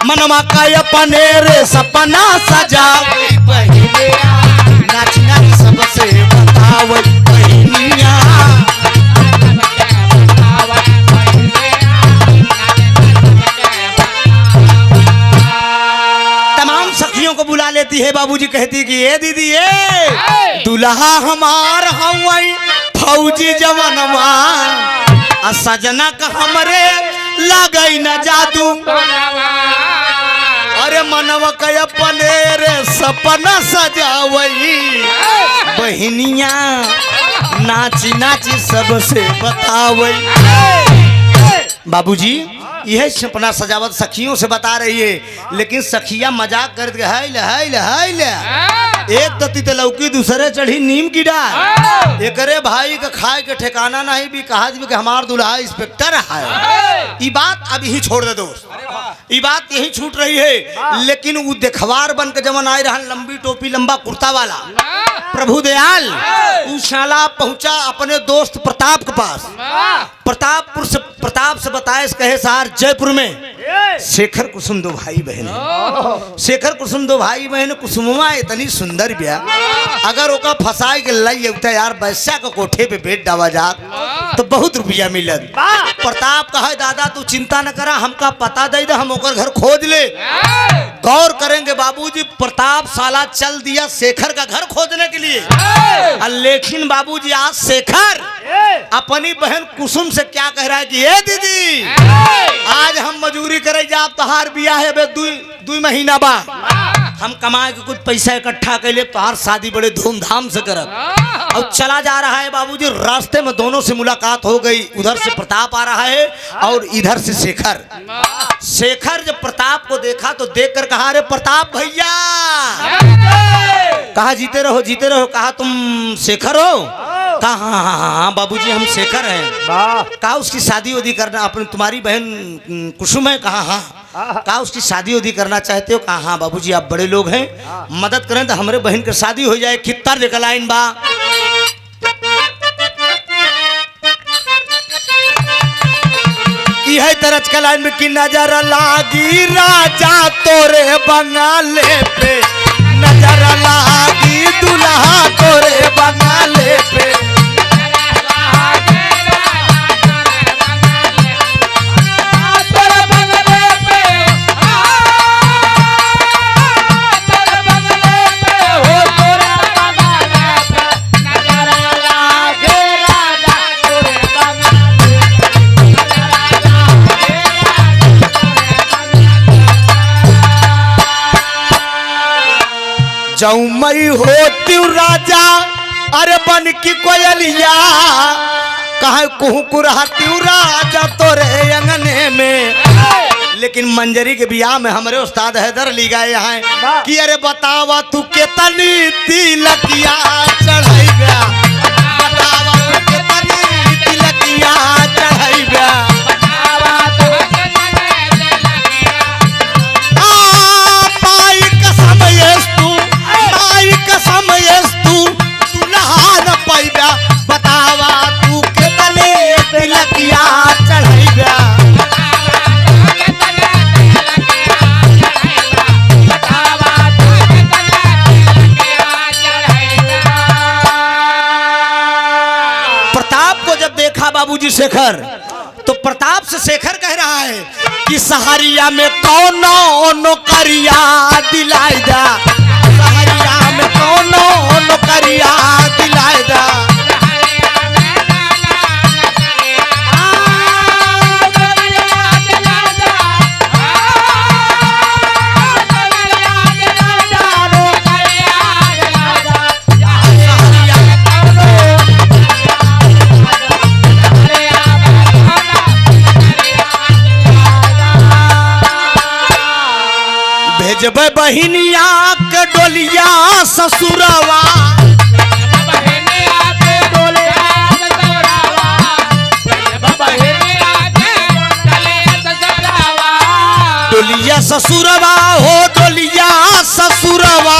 मनवा का अपने रे सपना सजाव, बहिनिया नाच नाच सबसे बताव, बहिनिया। तमाम सखियों को बुला लेती है बाबूजी, कहती कि ये दीदी ये दुल्हा हमार हवई फौजी जवानवा, आ सजना का हमरे लगई न जादू। अरे मनवा के अपने रे सपना सजावई, बहिनिया नाची नाची सबसे बतावई। बाबूजी यह सपना सजावट सखियों से बता रही है, लेकिन सखिया मजाक कर के एक तती लौकी दूसरे चढ़ी नीम की डाल, एकरे भाई का खाए के ठिकाना नहीं भी कहा कि हमार दुल्हा इंस्पेक्टर है। ये बात अभी ही छोड़ दे दोस्त, ये बात यही छूट रही है। लेकिन वो देखवार बन के जमन आए रहा, लंबी टोपी लंबा कुर्ता वाला प्रभु दयाल, उस शाला पहुंचा अपने दोस्त प्रताप के पास। प्रताप से बताए कहे सार जयपुर में शेखर कुसुम दो भाई बहन है। शेखर कुसुम दो भाई बहन, कुसुमवा इतनी सुंदर बिया, अगर ओका फसाई के लई उठा यार वैश्या के कोठे पे बेट डावा जात तो बहुत रुपया मिलत। प्रताप कहे दादा तू चिंता न करा, हमका पता दे दे, हम ओकर घर खोज ले। गौर करेंगे बाबूजी, प्रताप साला चल दिया शेखर का घर खोजने के लिए। लेकिन बाबूजी आज शेखर अपनी बहन कुसुम से क्या कह रहा है कि ये दीदी आज हम मजूरी करे जाब, तहार बिया है बे दुई महीना बा, हम कमाए के कुछ पैसा इकट्ठा कर ले, तहार शादी बड़े धूमधाम से करब। और चला जा रहा है बाबूजी, रास्ते में दोनों से मुलाकात हो गई। उधर से प्रताप आ रहा है और इधर से शेखर। शेखर जब प्रताप को देखा तो देख कर कहा अरे प्रताप भैया, कहा जीते रहो जीते रहो, कहा तुम शेखर हो? कहा हाँ बाबूजी हम शेखर हैं। कहा उसकी शादी वादी करना अपनी तुम्हारी बहन कुसुम है? कहा हाँ। कहा उसकी शादी वादी करना चाहते हो? कहा हाँ बाबूजी आप बड़े लोग हैं, मदद करें तो हमारे बहन की शादी हो जाए। कितना देखा लाइन बा, यह तरज का लाइन में की नजर लागी राजा तोरे बंगाले पे, नजर लागी दुल्हा तोरे बंगाले पे। जौमई होती राजा अरे बन की कोयलिया कहा कुहू कुरहाती राजा तोरे अंगने में। लेकिन मंजरी के बियाह में हमारे उस्ताद हैदर अली गए हैं कि अरे बतावा तू कितनी तिलकिया चढ़ाई गया, बतावा तू कितनी तिलकिया चढ़ाई गया। बतावा तू कितने तिलकिया चढ़ाई गया। प्रताप को जब देखा बाबूजी शेखर, तो प्रताप से शेखर कह रहा है कि सहारिया में कौनो नौकरिया दिलाई दा, सहारिया में कौनो नौकरिया दिलाई दा। जब बहिनिया के डोलिया ससुरवा, डोलिया ससुरवा हो डोलिया ससुरवा।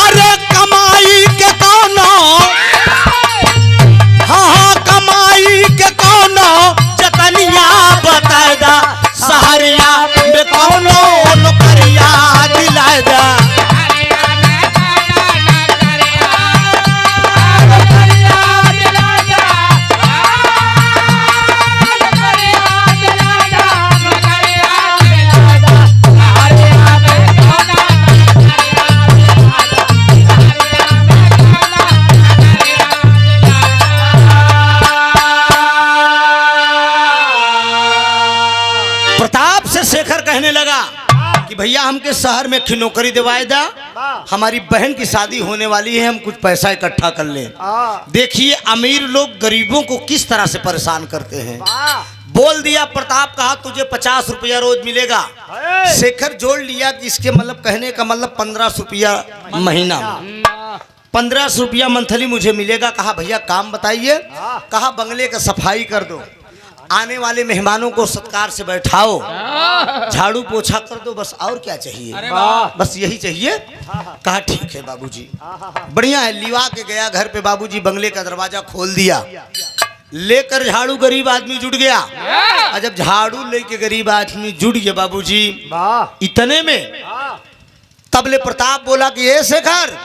अरे कमाई के कौनो, कमाई के कौनो जतनिया बताए दा, सहारिया में कौनो नौकरिया दिलाए दा। प्रताप से शेखर कहने लगा कि भैया हमके शहर में नौकरी दिवाए दा, हमारी बहन की शादी होने वाली है, हम कुछ पैसा इकट्ठा कर लें। देखिए अमीर लोग गरीबों को किस तरह से परेशान करते हैं। बोल दिया प्रताप, कहा तुझे 50 रुपया रोज मिलेगा। शेखर जोड़ लिया कि इसके मतलब कहने का मतलब 1500 रुपया महीना, 1500 रुपया मंथली मुझे मिलेगा। कहा भैया काम बताइए। कहा बंगले का सफाई कर दो, आने वाले मेहमानों को सत्कार से बैठाओ, झाड़ू पोछा कर दो, बस और क्या चाहिए, बस यही चाहिए। कहा ठीक है बाबूजी, बढ़िया है। लिवा के गया घर पे बाबूजी, बंगले का दरवाजा खोल दिया, लेकर झाड़ू गरीब आदमी जुट गया। और जब झाड़ू लेके गरीब आदमी जुट गया बाबूजी, इतने में तबले प्रताप बोला कि ये शेखर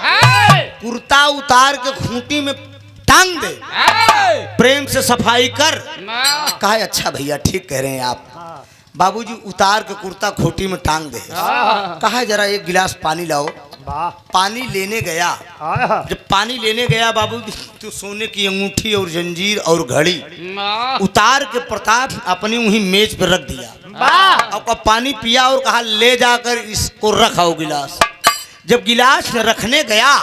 कुर्ता उतार के खूंटी में टांग दे, प्रेम से सफाई कर। कहा अच्छा भैया ठीक कह रहे हैं आप। बाबूजी उतार के कुर्ता खूंटी में टांग दे। कहा जरा एक गिलास पानी लाओ। पानी लेने गया। जब पानी लेने गया बाबूजी तो सोने की अंगूठी और जंजीर और घड़ी उतार के प्रताप अपनी वही मेज पर रख दिया। और पानी पिया और कहा ले जाकर इसको रखाओ गिलास। जब गिलास रखने गया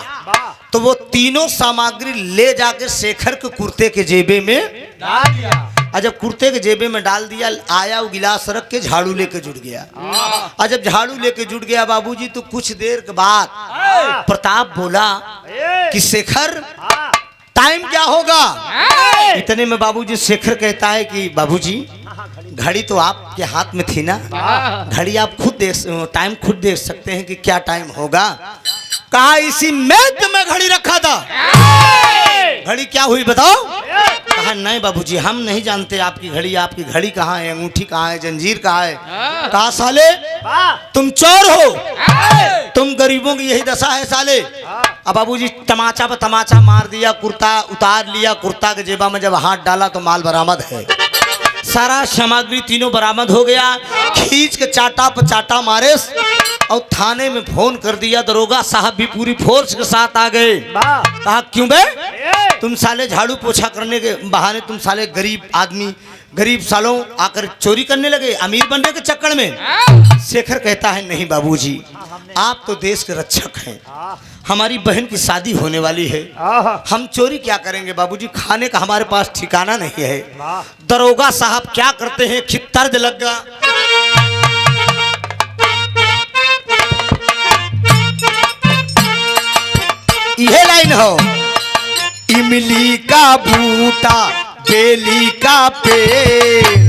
तो वो तीनों सामग्री ले जाके शेखर के कुर्ते के जेबे में डाल दिया। और जब कुर्ते के जेबे में डाल दिया, आया वो गिलास रख के झाड़ू लेके जुट गया। और जब झाड़ू लेके जुट गया बाबूजी तो कुछ देर के बाद प्रताप बोला कि शेखर टाइम क्या होगा। इतने में बाबूजी शेखर कहता है कि बाबूजी घड़ी तो आपके हाथ में थी ना, घड़ी आप खुद टाइम खुद देख सकते हैं कि क्या टाइम होगा। कहा इसी मेज में घड़ी रखा था। घड़ी क्या हुई बताओ। कहा नहीं बाबूजी हम नहीं जानते आपकी घड़ी कहाँ है, अंगूठी कहाँ है, जंजीर कहाँ है। कहा साले तुम चोर हो, तुम गरीबों की यही दशा है साले। अब बाबूजी तमाचा पर तमाचा मार दिया, कुर्ता उतार लिया, कुर्ता के जेबा में जब हाथ डाला तो माल बरामद है, सारा सामग्री तीनों बरामद हो गया। खींच के चाटा पर चाटा मारे और थाने में फोन कर दिया। दरोगा साहब भी पूरी फोर्स के साथ आ गए। कहा क्यों बे तुम साले झाड़ू पोछा करने के बहाने तुम साले गरीब आदमी गरीब सालों आकर चोरी करने लगे अमीर बनने के चक्कर में। शेखर कहता है नहीं बाबूजी आप तो देश के रक्षक हैं, हमारी बहन की शादी होने वाली है, हम चोरी क्या करेंगे बाबूजी, खाने का हमारे पास ठिकाना नहीं है। दरोगा साहब क्या करते हैं कि तर्ज लग गया। यह लाइन हो इमली का बूटा बेली का पेड़,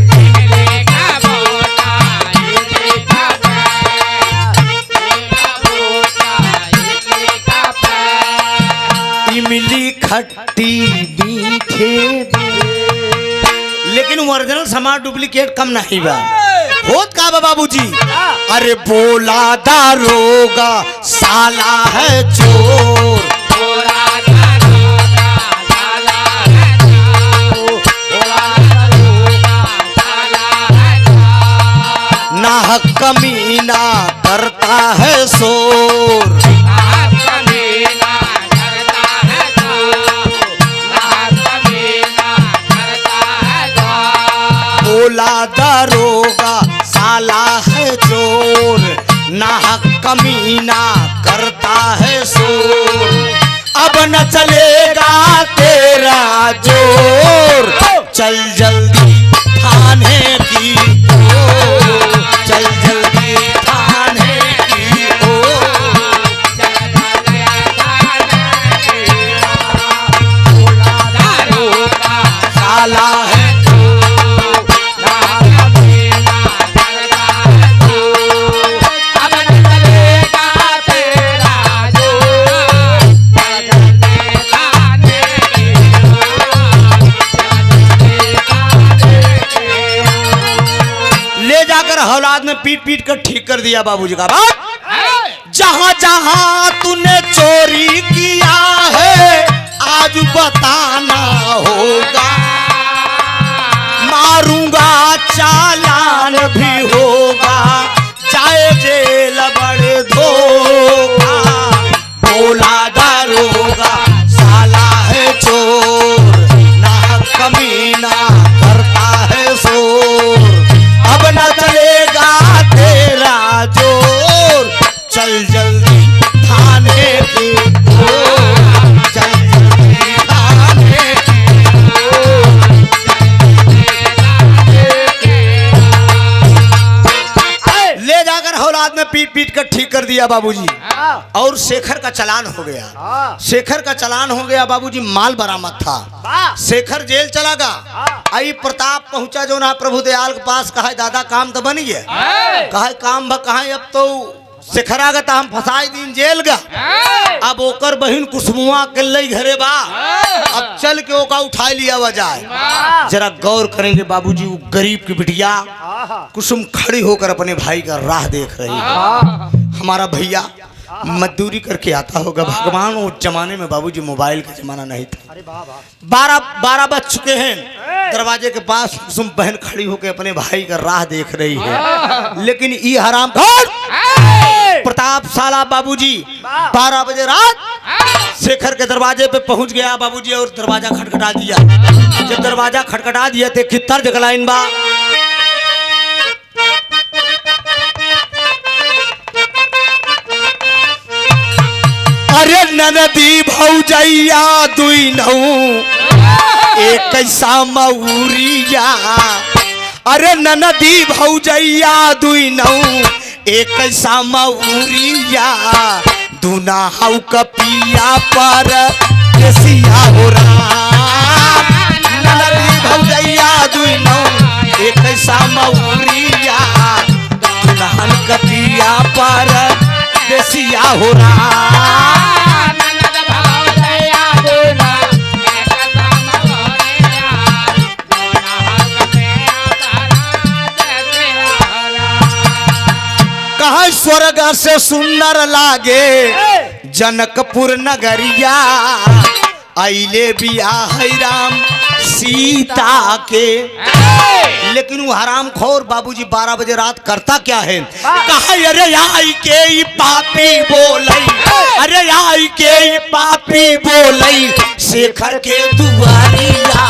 इमली खट्टी मीठे लेकिन ओरिजिनल सामान डुप्लीकेट कम नहीं बा। होत का बा बाबूजी, अरे बोला दारोगा साला है चोर, ना कमीना करता है शोर, बोला दारोगा साला है चोर, ना कमीना करता है शोर। अब न चलेगा तेरा जोर, चल जल्दी थाने की ओर, चल जल्दी थाने की ओर। साला है औलाद में पीट पीट कर ठीक कर दिया बाबूजी का बात। जहां जहां तूने चोरी किया है आज बताना होगा, मारूंगा चालान भी होगा, चाहे जेल बड़े धोखा। बोला दारोगा साला है चोर, ना कमीना करता है शोर। अब न चलेगा तेरा जोर, चल जल्दी थाने की ओर, चल जल्दी थाने की ओर। ले जाकर औलाद में पीट पीट कर ठीक कर दिया बाबूजी। और शेखर का चालान हो गया, शेखर का चालान हो गया बाबूजी। माल बरामद था, शेखर जेल चला गया। आई प्रताप पहुंचा जो ना प्रभु दयाल के पास, कहा दादा काम तो बन गया, कहा काम कहा अब तो शेखर आ गया हम फंसाई दिन जेल गा। अब ओकर बहन कुसुमुआ के लई घरे बा, अब चल के ओका उठा लिया जाए। जरा गौर करेंगे बाबूजी, वो गरीब की बिटिया कुसुम खड़ी होकर अपने भाई का राह देख रही है। हमारा भैया मजदूरी करके आता होगा। भगवान उस जमाने में बाबूजी मोबाइल का जमाना नहीं था। 12 बज चुके हैं, दरवाजे के पास कुसुम बहन खड़ी होकर अपने भाई का राह देख रही है। लेकिन ये हराम प्रताप साला बाबूजी 12 बजे रात शेखर के दरवाजे पे पहुंच गया बाबूजी और दरवाजा खटखटा दिया। जब दरवाजा खटखटा दिया थे कितना जगलाइन बा, अरे ननदी भौजैया दुई नऊ एक कैसा मऊरिया, अरे ननदी भौजैया दुई नऊ एक कैसा मऊरिया, दूना हाउ कपिया पर केसिया हो राम। ननदी भौजैया दुई नऊ एक कैसा मऊरिया, दूना कपिया पर केसिया हो राम। से सुंदर लागे जनकपुर नगरिया आइले बिया है राम सीता के। लेकिन वो हराम खोर बाबूजी 12 बजे रात करता क्या है? कहा अरे आई के ई पापी बोलई, अरे आई के ई पापी बोलई शेखर के दुआरिया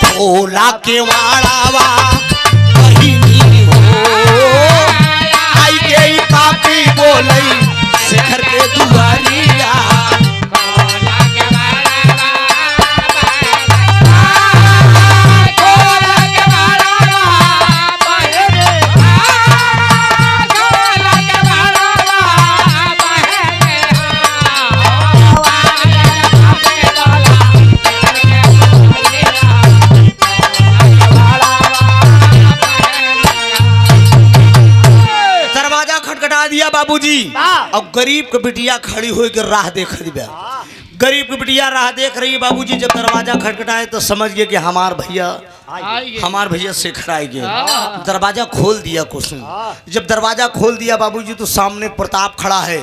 भोला के वाड़ावा बहिनी हो। आई के ई पापी बोलई शेखर के दुआरिया। दिया बाबूजी अब गरीब के बिटिया खड़ी हुई के राह देख रही है। गरीब की बिटिया राह देख रही है बाबूजी। जब दरवाजा खटखटाए तो समझ गए कि हमार भैया शेखर आएंगे। दरवाजा खोल दिया कुसुम। जब दरवाजा खोल दिया बाबूजी तो सामने प्रताप खड़ा है।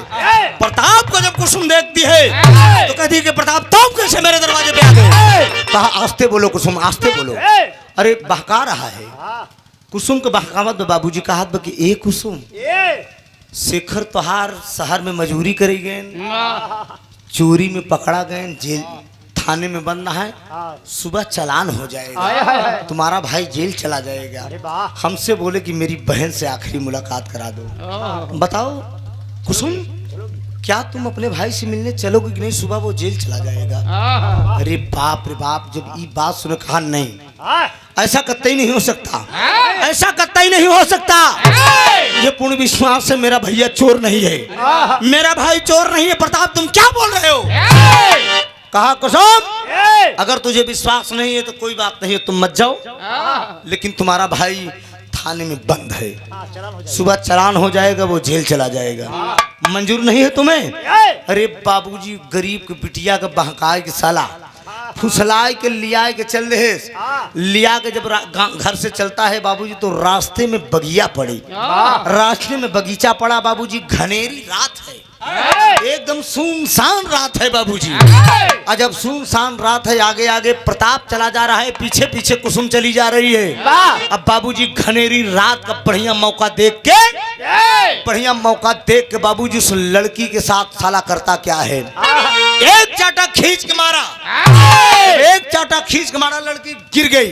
प्रताप को जब कुसुम देखती है तो कहती है कि प्रताप तुम कैसे मेरे दरवाजे पे आ गए? कहा आस्ते बोलो कुसुम, आस्ते बोलो। अरे बहका रहा है कुसुम के बहकावत में बाबूजी कहा कि ए कुसुम, शेखर तोहार शहर में मजूरी करी गए, चोरी में पकड़ा गए, जेल थाने में बंद है, सुबह चालान हो जाएगा, तुम्हारा भाई जेल चला जाएगा। हमसे बोले कि मेरी बहन से आखिरी मुलाकात करा दो। बताओ कुसुम, क्या तुम अपने भाई से मिलने चलोगे कि नहीं? सुबह वो जेल चला जाएगा। अरे बाप रे बाप, जब ये बात सुने कहा नहीं, ऐसा कतई नहीं हो सकता, ऐसा कतई नहीं हो सकता। ये पूर्ण विश्वास है मेरा भैया चोर नहीं है, मेरा भाई चोर नहीं है। प्रताप तुम क्या बोल रहे हो? कहा कुसुम अगर तुझे विश्वास नहीं है तो कोई बात नहीं है, तुम मत जाओ, लेकिन तुम्हारा भाई थाने में बंद है, सुबह चालान हो जाएगा, वो जेल चला जाएगा। मंजूर नहीं है तुम्हें? अरे बाबूजी गरीब के बिटिया का बहकाए के साला फुसलाए के लिया के चल रहे, लिया के जब घर से चलता है बाबूजी तो रास्ते में बगिया पड़ी, रास्ते में बगीचा पड़ा बाबूजी। घनेरी रात है, एकदम सुनसान रात है बाबूजी। और जब सुनसान रात है, आगे आगे प्रताप चला जा रहा है, पीछे पीछे कुसुम चली जा रही है। अब बाबूजी घनेरी रात का बढ़िया मौका देख के, बढ़िया मौका देख के बाबूजी उस लड़की के साथ साला करता क्या है? एक चाटा खींच के मारा, एक चाटा खींच के मारा, लड़की गिर गई।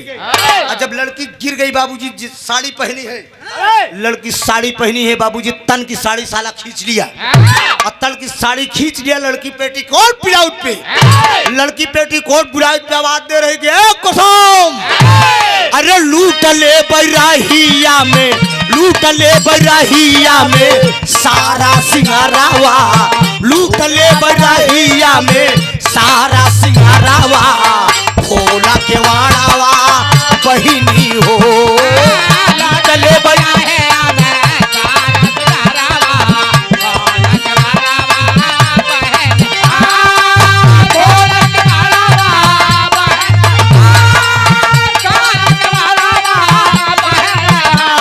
और जब लड़की गिर गई बाबूजी, जिस साड़ी पहनी है, लड़की साड़ी पहनी है बाबूजी, तन की साड़ी साला खींच लिया, और तन की साड़ी खींच लिया। लड़की पेटीकोट ब्लाउज पे, लड़की पेटीकोट ब्लाउज पे आवाज दे रही है कुसुम, अरे लूट ले बैराहिया में, लूट ले बैराहिया में सारा सिंगारावा, लूट ले बैराहिया में सारा सिंगारावा, भोला के वाड़ावा बहिनी हो। लूट ले बैराहिया में सारा सिंगारावा, भोला के वाड़ावा बहिनी,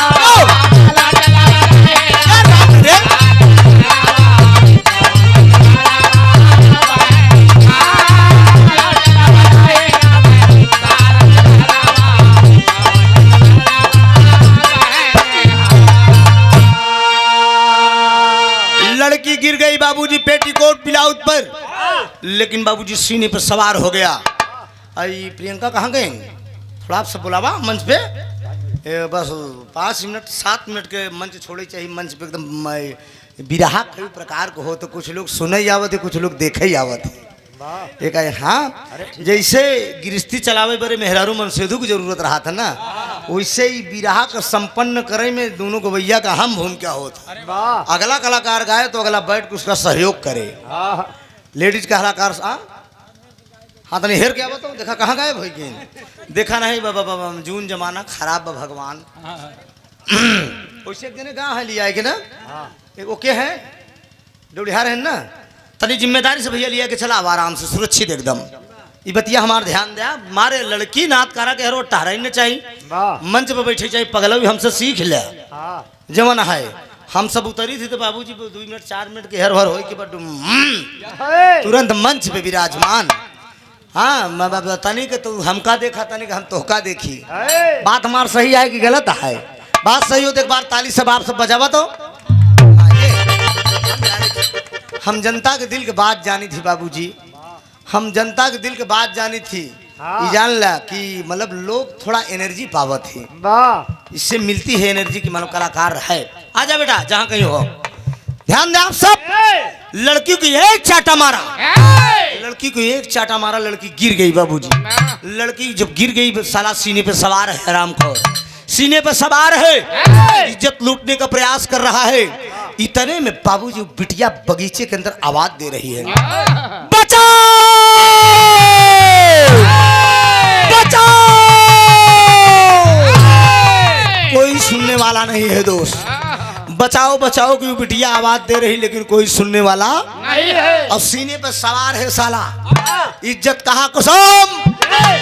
भोला के वाड़ावा लड़की गिर गई बाबूजी पेटीकोट ब्लाउज पर, लेकिन बाबूजी सीने पर सवार हो गया। आई प्रियंका कहाँ गए? थोड़ा आपसे बुलावा मंच पे, बस 5 मिनट 7 मिनट के मंच छोड़े चाहिए। मंच पे एकदम बिरहा कई प्रकार को हो, तो कुछ लोग सुने ही आवत है, कुछ लोग देखे ही आवत है। एक आए हाँ, जैसे गृहस्थी चलावे बड़े मेहरारू मनसेधु की जरूरत रहा था ना, वैसे ही बिरहा का संपन्न करे में दोनों को भैया का हम भूमिका होता। अगला कलाकार गाए तो अगला बैठ के उसका सहयोग करे। लेडीज का कलाकार हाँ तो नहीं हेर क्या बताओ, देखा कहाँ गायब हो गए? देखा नहीं बाबा, बाबा जून जमाना खराब बा भगवान। वैसे एक दिन गाँव है लिया है कि ना, एक ओके है डोलिहार है ना, तनी जिम्मेदारी से भैया लिया के चला आराम से सुरक्षित एकदम। ये बतिया हमारा ध्यान दिया, मारे लड़की नाथ करा के हरो टहरा ही चाहिए, मंच पे बैठे चाहिए, पगला भी हमसे सीख ले जमाना है। हम सब उतरी थी तो बाबूजी 2 मिनट 4 मिनट के हर हर हो के बट तुरंत मंच पे विराजमान। हाँ मैं तनी के तू हमका देखा तनी के हम तोहका देखी। बात हमार सही है कि गलत है? बात सही हो तो एक बार ताली सब आप सब बजावा तो। हाँ, हम जनता के दिल के बात जानी थी बाबूजी, हम जनता के दिल के बात जानी थी। ये जान ला कि मतलब लोग थोड़ा एनर्जी पावत है, इससे मिलती है एनर्जी की मतलब कलाकार है। आजा बेटा जहाँ कहीं हो, ध्यान दे आप सब। लड़की को एक चाटा मारा, लड़की को एक चाटा मारा, लड़की गिर गई बाबूजी। लड़की जब गिर गई साला सीने पे सवार है, हरामखोर सीने पे सवार है, इज्जत लूटने का प्रयास कर रहा है। इतने में बाबूजी बिटिया बगीचे के अंदर आवाज दे रही है, बचाओ बचाओ। कोई सुनने वाला नहीं है दोस्त, बचाओ बचाओ की बिटिया आवाज दे रही लेकिन कोई सुनने वाला नहीं है। और सीने पे सवार है साला, इज्जत कहाँ कुसुम,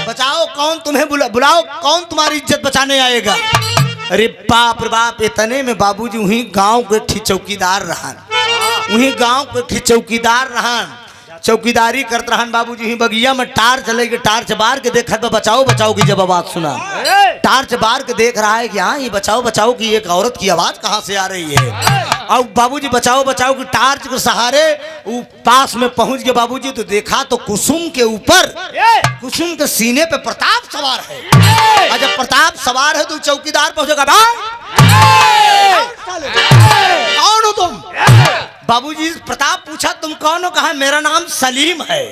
बचाओ कौन तुम्हें बुलाओ, कौन तुम्हारी इज्जत बचाने आएगा। अरे बाप रे बाप, इतने में बाबूजी वहीं गांव के ठी चौकीदार रहन, वहीं गांव के ठी चौकीदार रहन, चौकीदारी करते रहन बाबूजी। ही बगिया में टार्च चलेगी, टार्च बार के देखा तो बचाओ बचाओ की जब आवाज सुना, टार्च बार के देख रहा है कि हाँ ये बचाओ बचाओ की एक औरत की आवाज कहाँ से आ रही है। और बाबूजी बचाओ बचाओ की टार्च के सहारे वो पास में पहुंच गए बाबूजी, तो देखा तो कुसुम के ऊपर, कुसुम के सीने पे प्रताप सवार है। और जब प्रताप सवार है तो चौकीदार पहुंचेगा, कौन हो तुम? बाबूजी प्रताप पूछा तुम कौन हो? कहा मेरा नाम सलीम है।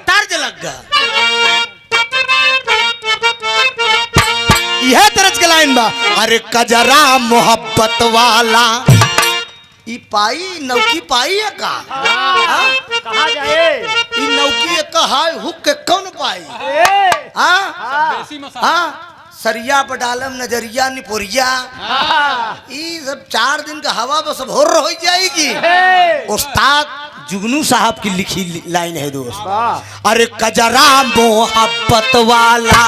तर्ज लग गया, यह तरज के लाइन बा, अरे कजरा मोहब्बत वाला ई पाई नौकी पाई है का? कहाँ जाए? ई नौकी का हाय हुक के कौन पाई? देसी मसाला। हाँ सरिया पर डालम नजरिया निपोरिया, ये सब 4 दिन का हवा बस भोर हो जाएगी। उस्ताद जुगनू साहब की लिखी लाइन है दोस्त, अरे कजरा मोहब्बत वाला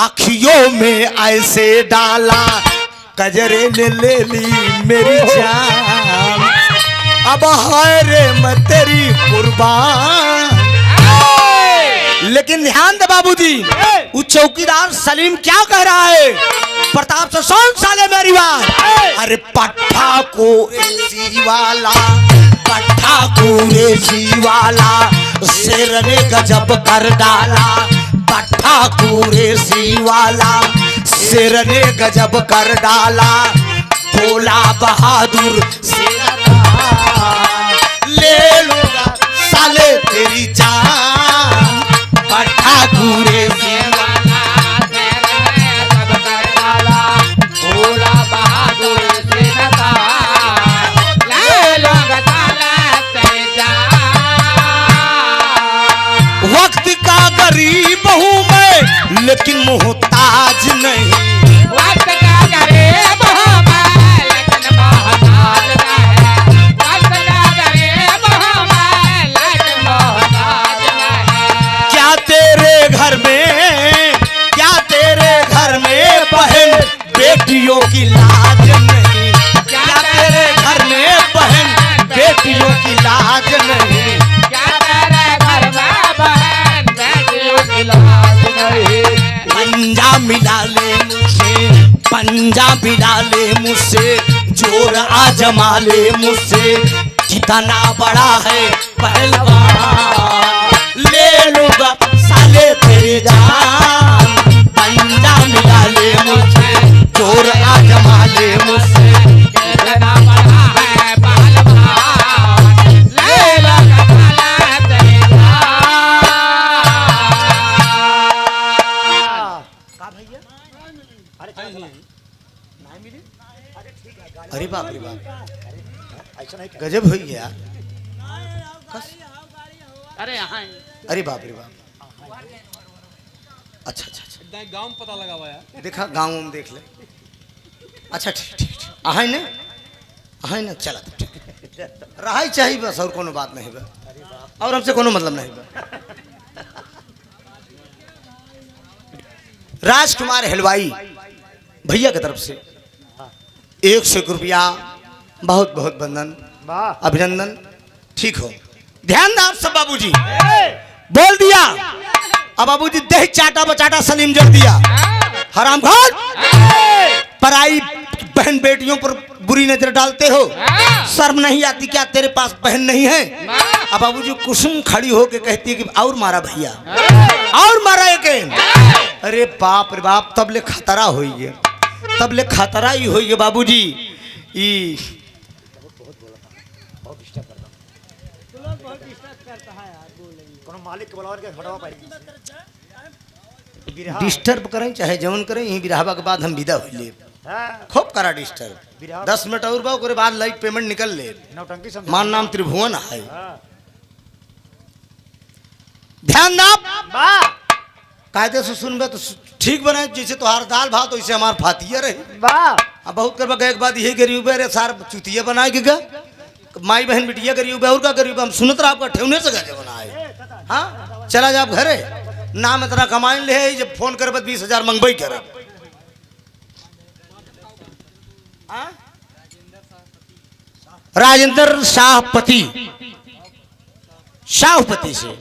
आँखियों में ऐसे डाला, कजरे ने ले ली मेरी जान, अब हाय रे मैं तेरी कुर्बान। लेकिन ध्यान दे बाबूजी, वो चौकीदार सलीम क्या कह रहा है? प्रताप से सुन साले मेरी बात, अरे पट्टा को एसी वाला, पट्टा को एसी वाला, शेर ने गजब कर डाला, पट्टा को एसी वाला, शेर ने गजब कर डाला, भोला बहादुर ले लूंगा साले तेरी जान, पट्टा पूरे भोला बहादुर वक्त का गरीब हूँ मैं लेकिन मोहताज नहीं, वक्त का गरीब हूँ मैं लेकिन मोहताज नहीं, वक्त का गरीब हूँ मैं लेकिन मोहताज नहीं। क्या तेरे घर में बहन बेटियों की लाज नहीं, क्या तेरे घर में बहन बेटियों की लाज नहीं, क्या तेरे घर में बहन बेटियों की लाज नहीं। पंजा मिला ले मुझसे, पंजा मिला ले मुझसे, जोर आजमा ले मुझसे, कितना बड़ा है पहलवान, ले लूंगा साले तेरे जान, पंजा मिला ले मुझसे, जोर आजमा ले मुझसे, कितना बड़ा है पहलवान, ले लूंगा साले तेरे जान। अरे बाप रे बाप, गजब हो गया। अरे यहाँ अरे बाप रे बाप, अच्छा अच्छा अच्छा, गांव में पता लगा हुआ है। देखा गाँव में देख ले। अच्छा ठीक ठीक ठीक, आहे ने आहे ना, चला तो ठीक रहा ही चाहिए बस, और कोनो बात नहीं बा, और हमसे कोनो मतलब नहीं बा। राजकुमार हलवाई भैया की तरफ से 101 रुपया बहुत बहुत वंदन, वाह अभिनंदन। ठीक हो, ध्यान दो आप सब। बाबूजी बोल दिया, अब बाबूजी दही चाटा बचाटा सलीम जड़ दिया। हरामखोर, पराई बहन बेटियों पर बुरी नजर डालते हो, शर्म नहीं आती क्या? तेरे पास बहन नहीं है? अब बाबूजी कुसुम खड़ी होके कहती है कि और मारा भैया, और मारा एक। अरे बाप रे बाप, तब ले खतरा होई है, तब ले खतरा ही होई है बाबूजी। ई मालिक के बुलावर के हटवा पाई डिस्टर्ब करें चाहे जवन करें, यही बिरहावा के बाद हम विदा होइले। खूब करा डिस्टर्ब, 10 मिनट और बा, ओकरे बाद लाइक पेमेंट निकल ले। नौटंकी समझ मान नाम त्रिभुवन है। ध्यान ना कायदे से सुनबे तो ठीक बने, जैसे तोहार दाल भात वैसे हमार फातिया रहे। वाह अब बहुत करबा के एक बात यही गरीब रे सार चुतिया बनाए के गा, माई बहन बिटिया गरीब और का गरीब, हम सुनत रहा आपका ठेवने से गए बनाए। हाँ चला जा घरे, नाम इतना कमाए ले जब फोन करब 20,000 मंगबई करब। राजेंद्र शाहपति, शाहपति से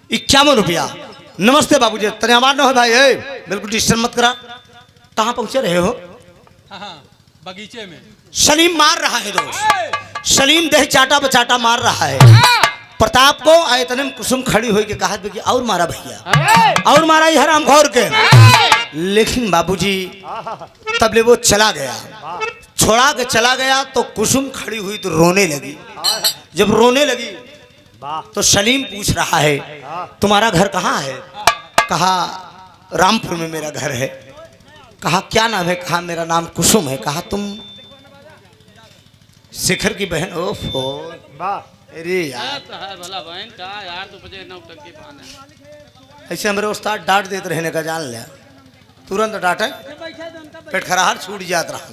51 रुपया। नमस्ते बाबूजी, तनियाबाद न हो भाई, बिल्कुल डिस्टर्ब मत करा। कहाँ पहुंचे रहे हो? हाँ, बगीचे में। सलीम मार रहा है दोस्त, सलीम दही चाटा बचाटा मार रहा है। प्रताप को आयतने में कुसुम खड़ी हुई के कहा कि और मारा भैया, और मारा ये हरामखोर के। लेकिन बाबूजी तब ले वो चला गया, छोड़ा के चला गया तो कुसुम खड़ी हुई तो रोने लगी। जब रोने लगी तो सलीम पूछ रहा है तुम्हारा घर कहाँ है? कहा रामपुर में मेरा घर है। कहा क्या नाम है? कहा मेरा नाम कुसुम है। कहा तुम शिखर की बहन? ओफो, अरे यार भला बहन का यार, तो बजे नौटंकी पाना। ऐसे हमारे उस्ताद डांट देते रहने का जान लिया, तुरंत डांटे पेट खराहर छूट जात रहा।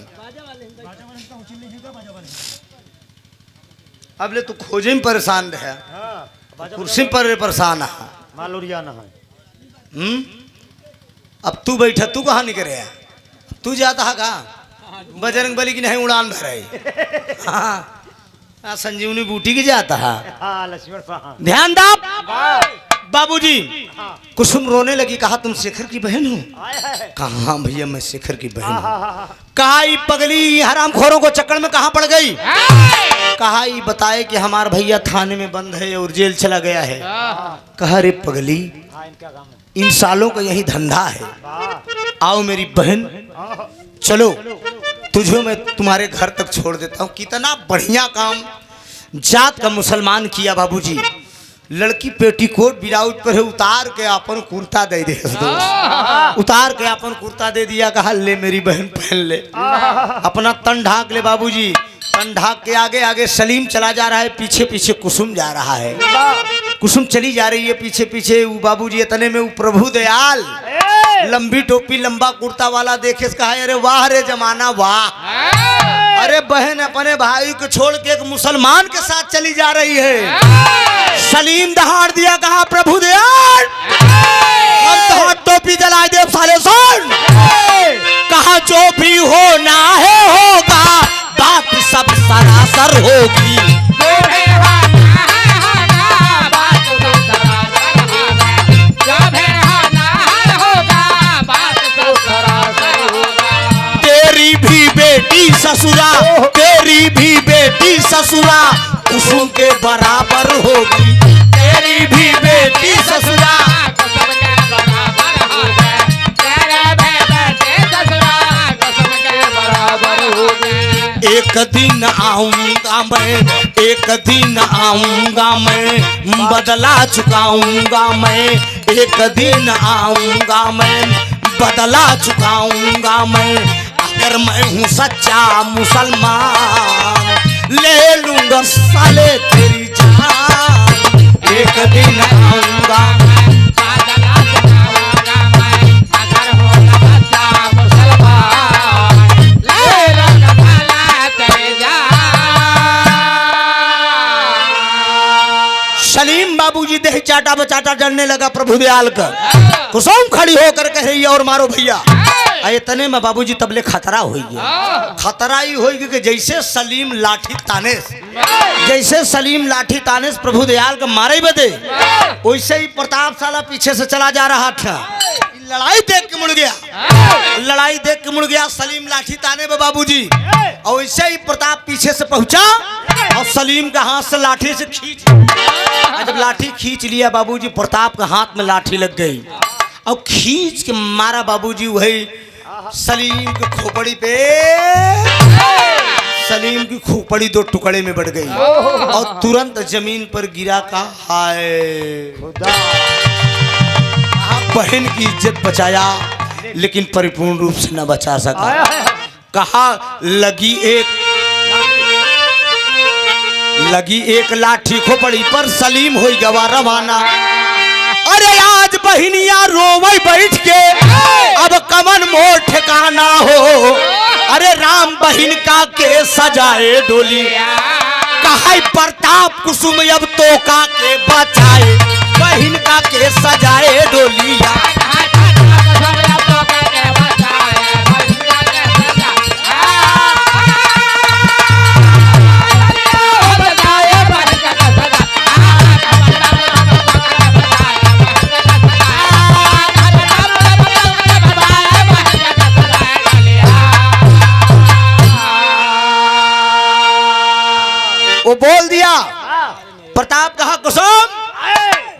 अब ले तू खोजे में परेशान रहे, कुर्सी पर परेशान है। मालूरियाना है। अब तू बैठा, तू कहाँ निकल रहा? तू जाता है कहाँ? बजरंग बली की नहीं उड़ान भरे। हाँ संजीवनी बूटी की जाता है। लक्ष्मण ध्यान दो बाबूजी। कुसुम रोने लगी। कहा तुम शेखर की बहन हो? कहा भैया मैं शेखर की बहन हूँ। कहा ये पगली हरामखोरों को चक्कर में कहाँ पड़ गई? कहा ये बताए कि हमार भैया थाने में बंद है और जेल चला गया है। कहा रे पगली, इन सालों का यही धंधा है। आओ मेरी बहन, चलो तुझे मैं तुम्हारे घर तक छोड़ देता हूँ। कितना बढ़िया काम जात का मुसलमान किया बाबूजी। लड़की पेटीकोट ब्लाउज पर है, उतार के अपन कुर्ता दे दे दोस्त, उतार के अपन कुर्ता दे दिया। कहा ले मेरी बहन पहन ले, अपना तन ढाक ले बाबूजी। तन ढाक के आगे आगे सलीम चला जा रहा है, पीछे पीछे कुसुम जा रहा है। कुसुम चली जा रही है पीछे पीछे। वो बाबूजी इतने में वो प्रभु दयाल लंबी टोपी लंबा कुर्ता वाला देखे, कहा अरे वाह रे जमाना वाह। अरे बहन अपने भाई को छोड़ के एक मुसलमान के साथ चली जा रही है। सलीम दहाड़ दिया। कहा प्रभु दयाल हम तो टोपी जला दे साले सुन। कहा जो भी होना है होगा, बात सब सरासर होगी। तेरी भी बेटी ससुरा, तेरी भी बेटी ससुरा कुसुम के बराबर होगी। तेरी भी बेटी ससुरा एक दिन आऊंगा मैं, एक दिन आऊंगा मैं, बदला चुकाऊंगा मैं। एक दिन आऊंगा मैं, बदला चुकाऊंगा मैं। अगर मैं हूँ सच्चा मुसलमान, ले लूंगा साले तेरी जान। एक दिन आऊंगा मैं, बदला चुकाऊंगा मैं। अगर होगा सच्चा मुसलमान, ले लूंगा साले तेरी जान। सलीम बाबूजी देह चाटा बचाटा जलने लगा प्रभु दयाल का। कुसुम खड़ी होकर कह रही है और मारो भैया। इतने में बाबूजी तबले खतरा हो गया। खतरा ही हो गया कि जैसे सलीम लाठी तानेस प्रभु दयाल का मारे बदे, वैसे ही प्रताप साला पीछे से चला जा रहा था। लड़ाई देख के मुड़ गया सलीम लाठी ताने में बाबूजी, और वैसे ही प्रताप पीछे से पहुंचा और सलीम का हाथ से लाठी से खींच, जब लाठी खींच लिया बाबूजी, प्रताप के हाथ में लाठी लग गई और खींच के मारा बाबूजी, वही सलीम की खोपड़ी पे, सलीम की खोपड़ी 2 टुकड़े में बढ़ गई और तुरंत जमीन पर गिरा। का हाय बहन की इज्जत बचाया लेकिन परिपूर्ण रूप से न बचा सका। कहा लगी एक लाठी खोपड़ी पर, सलीम हो गवा रवाना। अरे आज बहनिया रोवई बैठ के, अब कमन मोर ठिकाना हो। अरे राम बहन का के सजाए डोली, कहा प्रताप कुसुम अब तो का के बचाए, बहन का के सजाए डोलिया। वो बोल दिया, प्रताप कहा कुसुम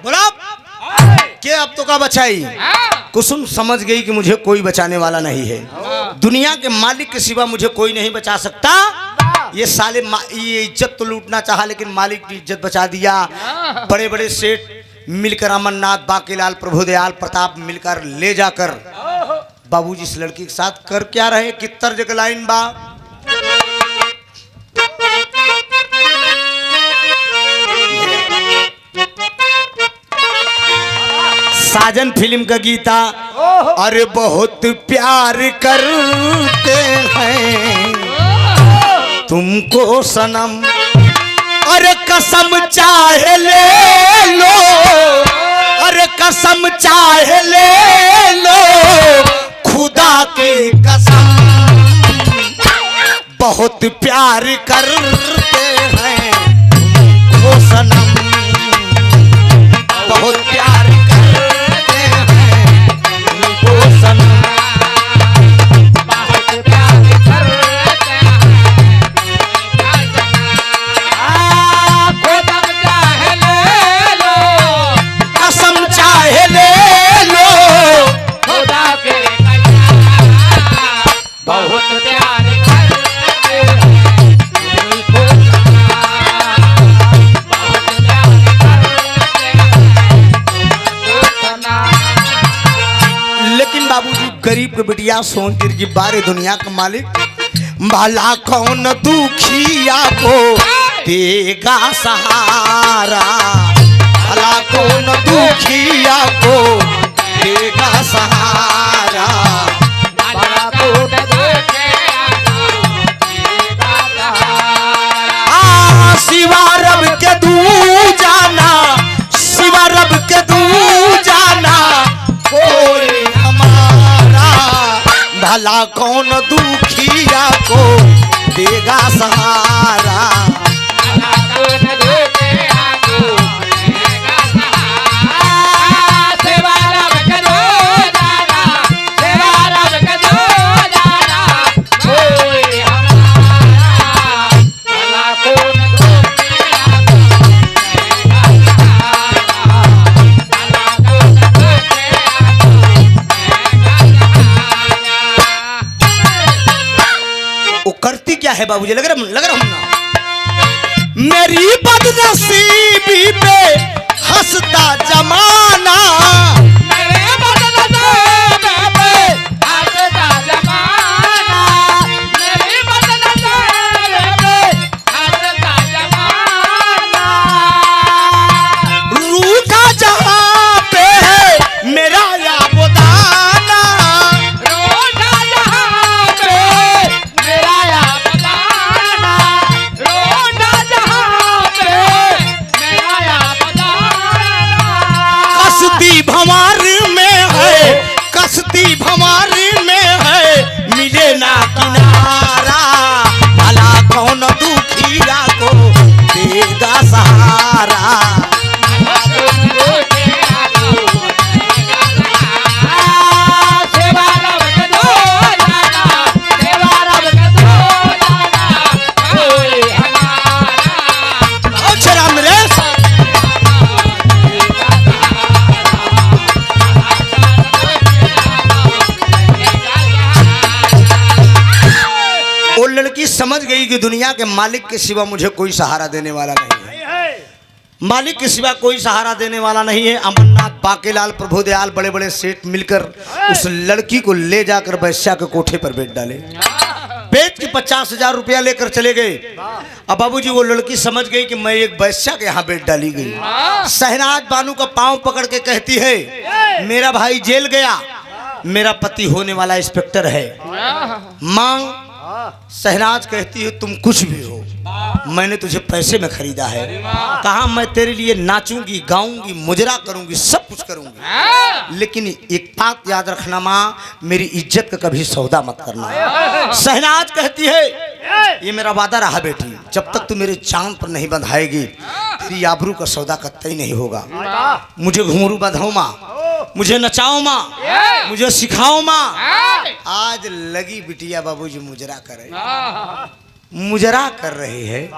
बोला के अब तो का बचाई। कुसुम समझ गई कि मुझे कोई बचाने वाला नहीं है, दुनिया के मालिक के सिवा मुझे कोई नहीं बचा सकता। ये साले ये इज्जत तो लूटना चाहा लेकिन मालिक की इज्जत बचा दिया। बड़े बड़े सेठ मिलकर, अमरनाथ, बाकीलाल, प्रभुदयाल, प्रताप मिलकर ले जाकर बाबूजी इस लड़की के साथ कर क्या रहे। कित्तर जगह लाइन बा, साजन फिल्म का गीता। अरे बहुत प्यार करते हैं तुमको सनम, अरे कसम चाहे ले लो, अरे कसम चाहे ले लो, खुदा की कसम। बहुत प्यार करते हैं तुमको सनम, बहुत प्यार गरीब के बिटिया सोन गिर की बारे दुनिया का मालिक, भला कौन दुखिया को देगा सहारा, भला कौन दुखिया को देगा सहारा, भला कौन दुखिया को देगा सहारा। शिवा रब के दू जाना, शिवा रब के दू जाना, कोई भला कौन दुखिया को देगा सहारा, भला कौन दुखिया को देगा सहारा। सेवा रब के दो जाना, सेवा रब के दो जाना, कोई हमारा, भला कौन दुखिया को देगा सहारा, भला कौन दुखिया को देगा सहारा। वो करती क्या है बाबूजी, लग रहा हूं ना। मेरी बदनसीबी पे हंसता जमाना, मेरे बदनसीबी पे हंसता जमाना, मेरी बदनसीबी पे हंसता जमाना। रूठा जहां पे है मेरा याबदाना, रूठा जहां पे मेरा याबदाना, रूठा जहां पे मेरा हमारा। अच्छा राम नरेश, वो लड़की समझ गई कि दुनिया के मालिक के सिवा मुझे कोई सहारा देने वाला नहीं है। मालिक के सिवा कोई सहारा देने वाला नहीं है। अमरनाथ, बाकेलाल, प्रभुदयाल बड़े बड़े सेठ मिलकर उस लड़की को ले जाकर वैश्या के कोठे पर बेच डाले। बेच के 50,000 रुपया लेकर चले गए। अब बाबूजी वो लड़की समझ गई कि मैं एक वैश्या के यहाँ बेच डाली गई। शहनाज बानू का पांव पकड़ के कहती है, मेरा भाई जेल गया, मेरा पति होने वाला इंस्पेक्टर है, मांग। शहनाज कहती है, तुम कुछ भी हो, मैंने तुझे पैसे में खरीदा है। कहा मैं तेरे लिए नाचूंगी, गाऊंगी, मुजरा करूंगी, सब कुछ करूंगी, लेकिन एक बात याद रखना माँ, मेरी इज्जत का कभी सौदा मत करना। शहनाज कहती है, ये मेरा वादा रहा बेटी, जब तक तू मेरे चांद पर नहीं बंधाएगी तेरी आबरू का सौदा कतई नहीं होगा। मुझे घुंघरू बंधाओ माँ, मुझे नचाओ माँ, मुझे सिखाओ माँ। आज लगी बिटिया बाबूजी मुजरा करे, मुजरा कर रही है।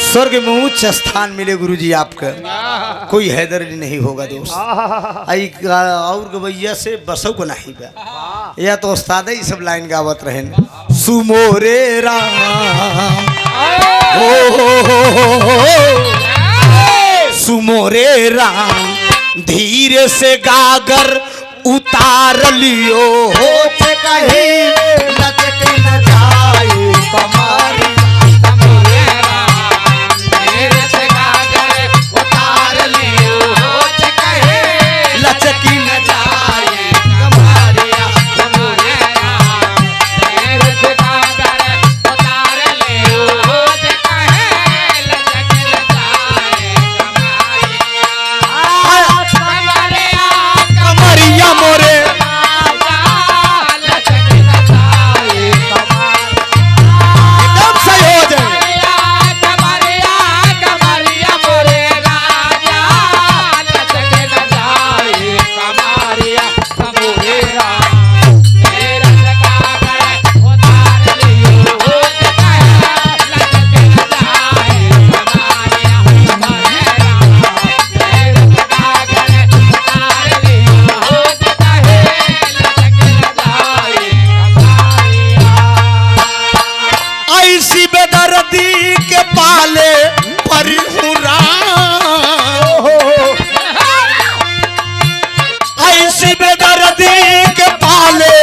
स्वर्ग में उच्च स्थान मिले गुरुजी आपका, कोई हैदर नहीं होगा दोस्त। आई और गवैया से बसो को नहीं बा, या तो उस्ताद ही सब लाइन गावत रहे, सुमोरे राम सुमोरे राम, धीरे से गागर उतार लियो, होठ कहीं लचक न जाए कमारी। लचकी न जाए कमारिया। कमरिया मोरे एकदम सही हो जाए। ऐसी बेदर्दी के पाले परिहुरा, ऐसी बेदर्दी के पाले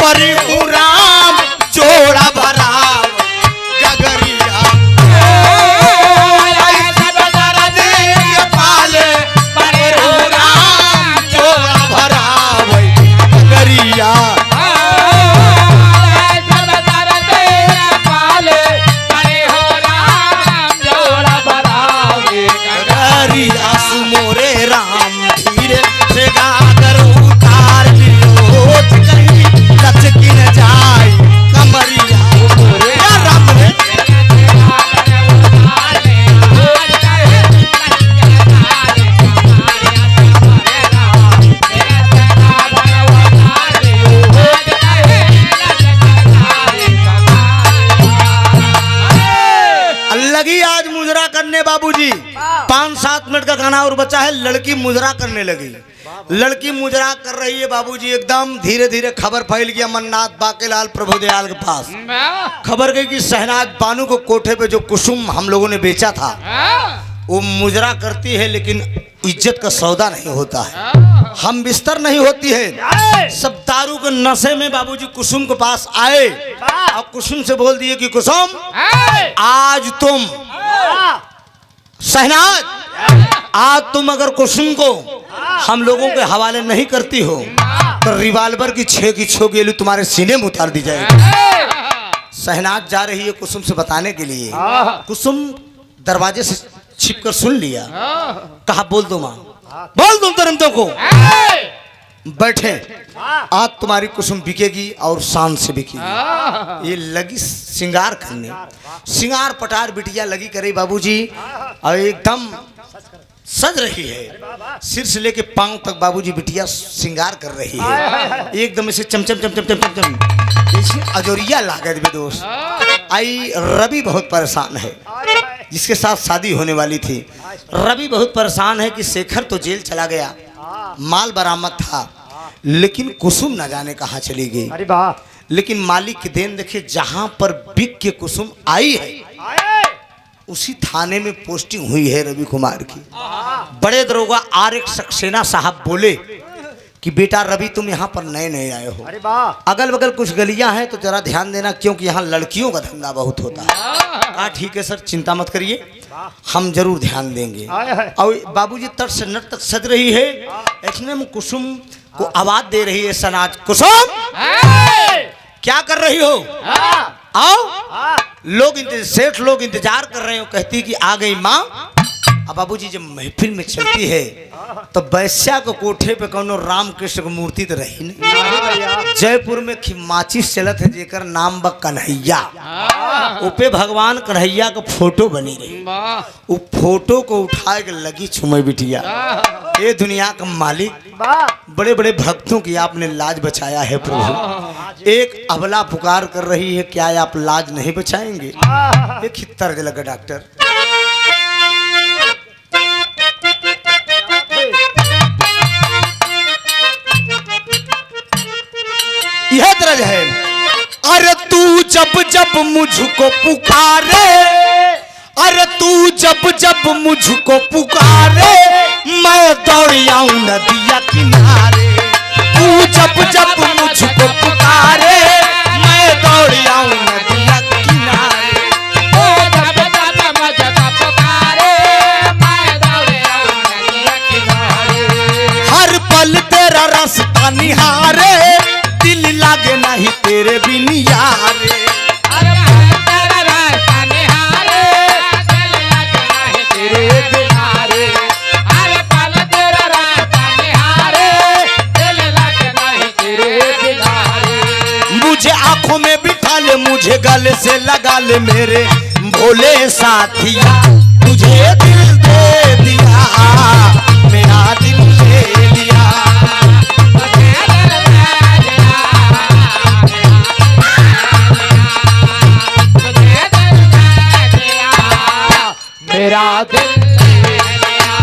परिहुरा, जोड़ा भरा गगरिया। ऐसी बेदर्दी के पाले परिहुरा, जोड़ा भरा गगरिया। सुमोरे राम, धीरे से गागर उतार लियो, कहीं लचकी न जाए कमरिया। या राम रे लगी आज मुजरा करने बाबूजी। 5-7 मिनट का गाना और बचा है, लड़की मुजरा करने लगी। लड़की मुजरा कर रही है बाबूजी, एकदम धीरे धीरे खबर फैल गया अमरनाथ, बाकेलाल, प्रभुदयाल के पास। खबर गई कि शहनाज बानू को कोठे पे जो कुसुम हम लोगों ने बेचा था वो मुजरा करती है, लेकिन इज्जत का सौदा नहीं होता है, हम बिस्तर नहीं होती है। सब दारू के नशे में बाबूजी कुसुम के पास आए और कुसुम से बोल दिए कि कुसुम, आज तुम शहनाज, आज तुम अगर कुसुम को हम लोगों के हवाले नहीं करती हो तो रिवाल्वर की 6 गोली तुम्हारे सीने में उतार दी जाएगी। शहनाज जा रही है कुसुम से बताने के लिए। कुसुम दरवाजे से छिपकर सुन लिया, कहा बोल दो माँ, बोल दो तुरंतों को। बैठे, आज तुम्हारी कुसुम बिकेगी और शान से बिकेगी। ये लगी श्रृंगार करने, श्रृंगार पटार बिटिया लगी करे बाबूजी, और एकदम सज रही है, सिर से लेके पांव तक बाबूजी बिटिया श्रृंगार कर रही है, एकदम से चमचम चमचम चमचम चम, इसमें अजोरिया लागत भी दोस्त। आई रवि बहुत परेशान है, जिसके साथ शादी होने वाली थी। रवि बहुत परेशान है कि शेखर तो जेल चला गया, माल बरामद था, लेकिन कुसुम न जाने कहाँ चली गई। अरे वाह, लेकिन मालिक की देन देखिए, जहां पर बिक के कुसुम आई है उसी थाने में पोस्टिंग हुई है रवि कुमार की। बड़े दरोगा RX सक्सेना साहब बोले कि बेटा रवि तुम यहाँ पर नए नए आए हो, अरे वाह, अगल बगल कुछ गलियां हैं तो जरा ध्यान देना, क्योंकि यहाँ लड़कियों का धंधा बहुत होता है। हाँ ठीक है सर, चिंता मत करिए, हम जरूर ध्यान देंगे। और बाबूजी तट से नट तक सज रही है, इसमें में कुसुम को आवाज दे रही है सनाज, कुसुम क्या कर रही हो, आओ। लोग सेठ लोग इंतजार कर रहे हो, कहती कि आ गई माँ। अब बाबूजी जब महफिल में चलती है तो बैस्या को कोठे पे कोनो रामकृष्ण की मूर्ति तो रही नहीं। जयपुर में माचिस चलत है जेकर नाम बा कन्हैया, उपे भगवान कन्हैया का फोटो बनी रही। वो फोटो को उठा के लगी छुमे बिटिया, ये दुनिया का मालिक, बड़े बड़े भक्तों की आपने लाज बचाया है प्रभु। एक अबला पुकार कर रही है, क्या आप लाज नहीं बचाएंगे? एक ही तर्ज लगा डॉक्टर। यह तरज है, अरे तू जब जब मुझको पुकारे, अरे तू जब जब मुझको पुकारे, मैं दौड़ आऊं नदिया किनारे। तू जब जब मुझको पुकारे, मैं दौड़ आऊं नदिया किनारे। जब जब मुझको पुकारे, मैं दौड़ आऊं नदिया किनारे। हर पल तेरा रास्ता निहारे, दिल लागे नहीं तेरे बिन यारे। अरे तेरा रास्ता निहारे, दिल लागे नहीं तेरे बिनारे। अरे पल तेरा रास्ता निहारे, दिल लागे नहीं तेरे बिनारे। मुझे आंखों में बिठा ले, मुझे गले से लगा ले मेरे भोले साथिया। तुझे दिल दे दिया, मेरा दिल ले लिया। मेरा दिल ले लिया,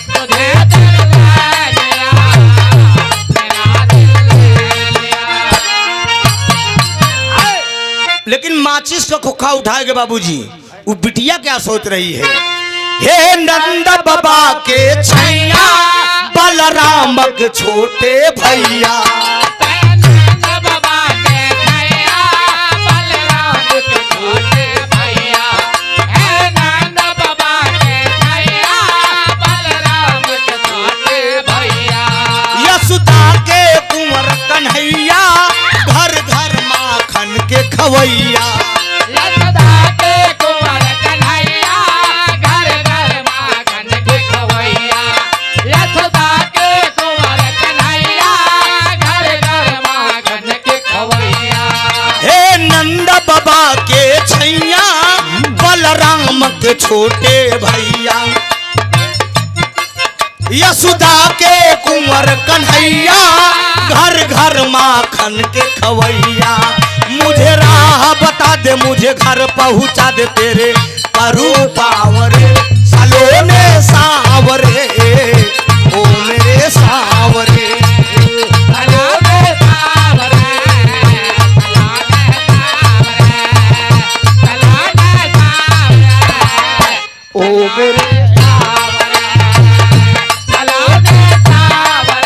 तुझे दिल ले लिया, मेरा दिल ले लिया। लेकिन माचिस का खोखा उठाएगा बाबूजी, वो बिटिया क्या सोच रही है? हे नंद बाबा के छैया, बलराम के छोटे भैया। बाबा के छैया, बलराम के छोटे भैया। हे नंद बाबा के छैया, बलराम के छोटे भैया। यशोदा के कुंवर कन्हैया, घर घर माखन के खवैया। यशोदा के कुंवर कन्हैया, घर घर माखन के खवैया। यशोदा के कुंवर कन्हैया, घर घर माखन के खवैया। हे नंद बाबा के छैया, बलराम के छोटे भैया। यशोदा के कुंवर कन्हैया, घर घर माखन के खवैया। मुझे राह बता दे, मुझे घर पहुंचा दे, तेरे करू पावरे सलोने सावरे, ओ मेरे सावरे। सलोने सावरे, सलोने सावरे, ओ मेरे सावरे। सलोने सावरे,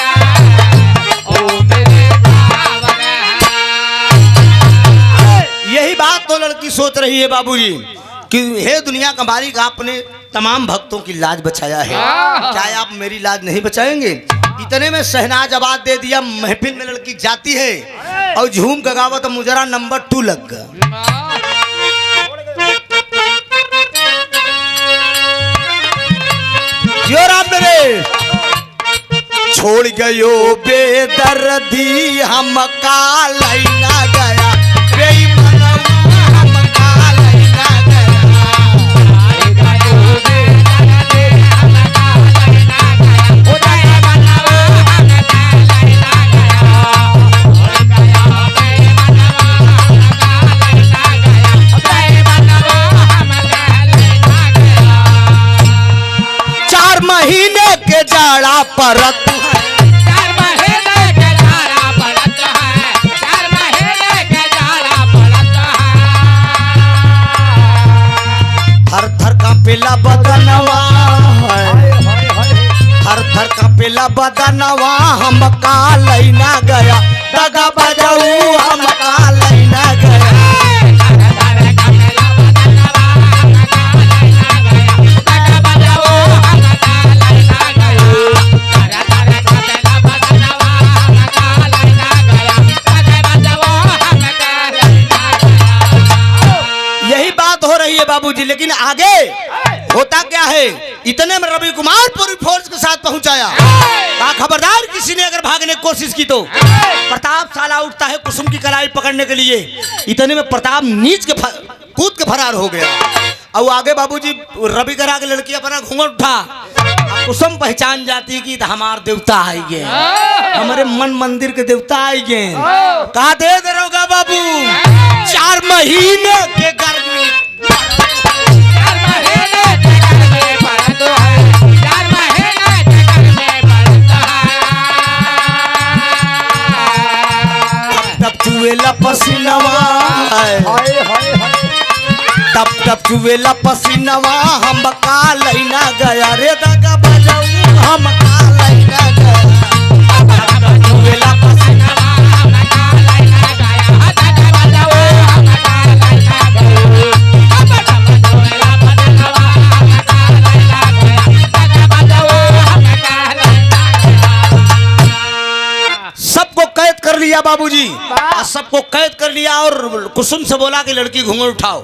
ओ मेरे सावरे। यही बात तो लड़की सोच रही है बाबूजी कि हे दुनिया का मालिक, आपने तमाम भक्तों की लाज बचाया है, क्या आप मेरी लाज नहीं बचाएंगे? इतने में शहनाज आवाज दे दिया, महफिल में लड़की जाती है और झूम का गावा तो मुजरा नंबर 2 लग गया। जो राम नरेश छोड़ गयो बेदर्दी हमका लैना गया बेईमानवा हमका लैना महीने के जाड़ा परत है 4 महीने के जाड़ा पड़त है 4 महीने के जाड़ा पड़त है थर थर कांपेला बदनवा थर थर कांपेला बदनवा हमका लैना गया दगा बजाऊ हमका लैना गया बाबूजी। लेकिन आगे होता क्या है, इतने में रवि कुमार पूरी फोर्स के साथ पहुंचाया। कहा खबरदार किसी ने अगर भागने की कोशिश की तो। प्रताप साला उठता है कुसुम की कलाई पकड़ने के लिए, इतने में प्रताप नीच के कूद के फरार हो गया। और आगे बाबूजी रवि करा के लड़की अपना घूंघट उठा, कुसुम पहचान जाती कि हमारे देवता आई गए, हमारे मन मंदिर के देवता आई गए। कहा दे दरोगा बाबू 4 महीने के गर्मी चुवेला पसीनवा तब तब चुवेला पसीनवा हम का लैना गया रे दगा बजाऊ हम का लैना गया चुवेला पसीनवा हम का लैना गया दगा बजाऊ हम का लैना गया चुवेला पसीनवा हम का लैना गया दगा बजाऊ हम का लैना गया। सबको कैद कर लिया बाबूजी, सबको कैद कर लिया और कुसुम से बोला कि लड़की घूंघट उठाओ।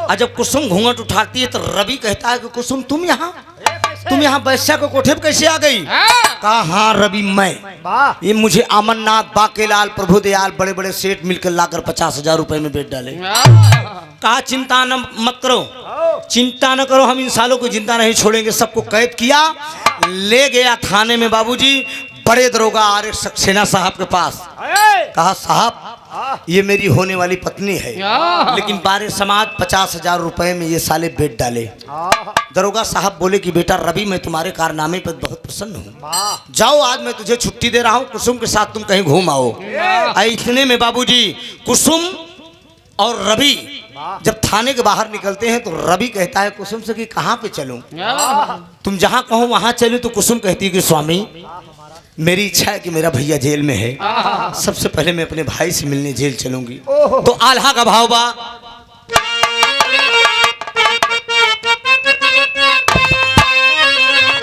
और जब कुसुम घूंघट उठाती है तो रवि कहता है कि कुसुम तुम यहाँ वैश्या को कोठे पे कैसे आ गई? कहा हाँ रवि मैं, ये मुझे अमरनाथ बाकेलाल प्रभुदयाल बड़े बड़े सेठ मिलकर लाकर 50,000 रुपए में बेच डाले। कहा चिंता न मत करो, चिंता न करो, हम इन सालों को जिंदा नहीं छोड़ेंगे। सबको कैद किया, ले गया थाने में बाबूजी बड़े दरोगा आर सक्सेना साहब के पास। कहा साहब ये मेरी होने वाली पत्नी है, लेकिन बारे समाज 50,000 रुपए में ये साले बेच डाले। दरोगा साहब बोले कि बेटा रवि मैं तुम्हारे कारनामे पर बहुत प्रसन्न हूँ, जाओ आज मैं तुझे छुट्टी दे रहा हूँ, कुसुम के साथ तुम कहीं घूम आओ। इतने में बाबूजी कुसुम और रवि जब थाने के बाहर निकलते हैं तो रवि कहता है कुसुम से कि कहाँ पे चलूं? तुम जहाँ कहो वहाँ चलूं। तो कुसुम कहती है कि स्वामी मेरी इच्छा है कि मेरा भैया जेल में है, सबसे पहले मैं अपने भाई से मिलने जेल चलूंगी। तो आल्हा का भाव बा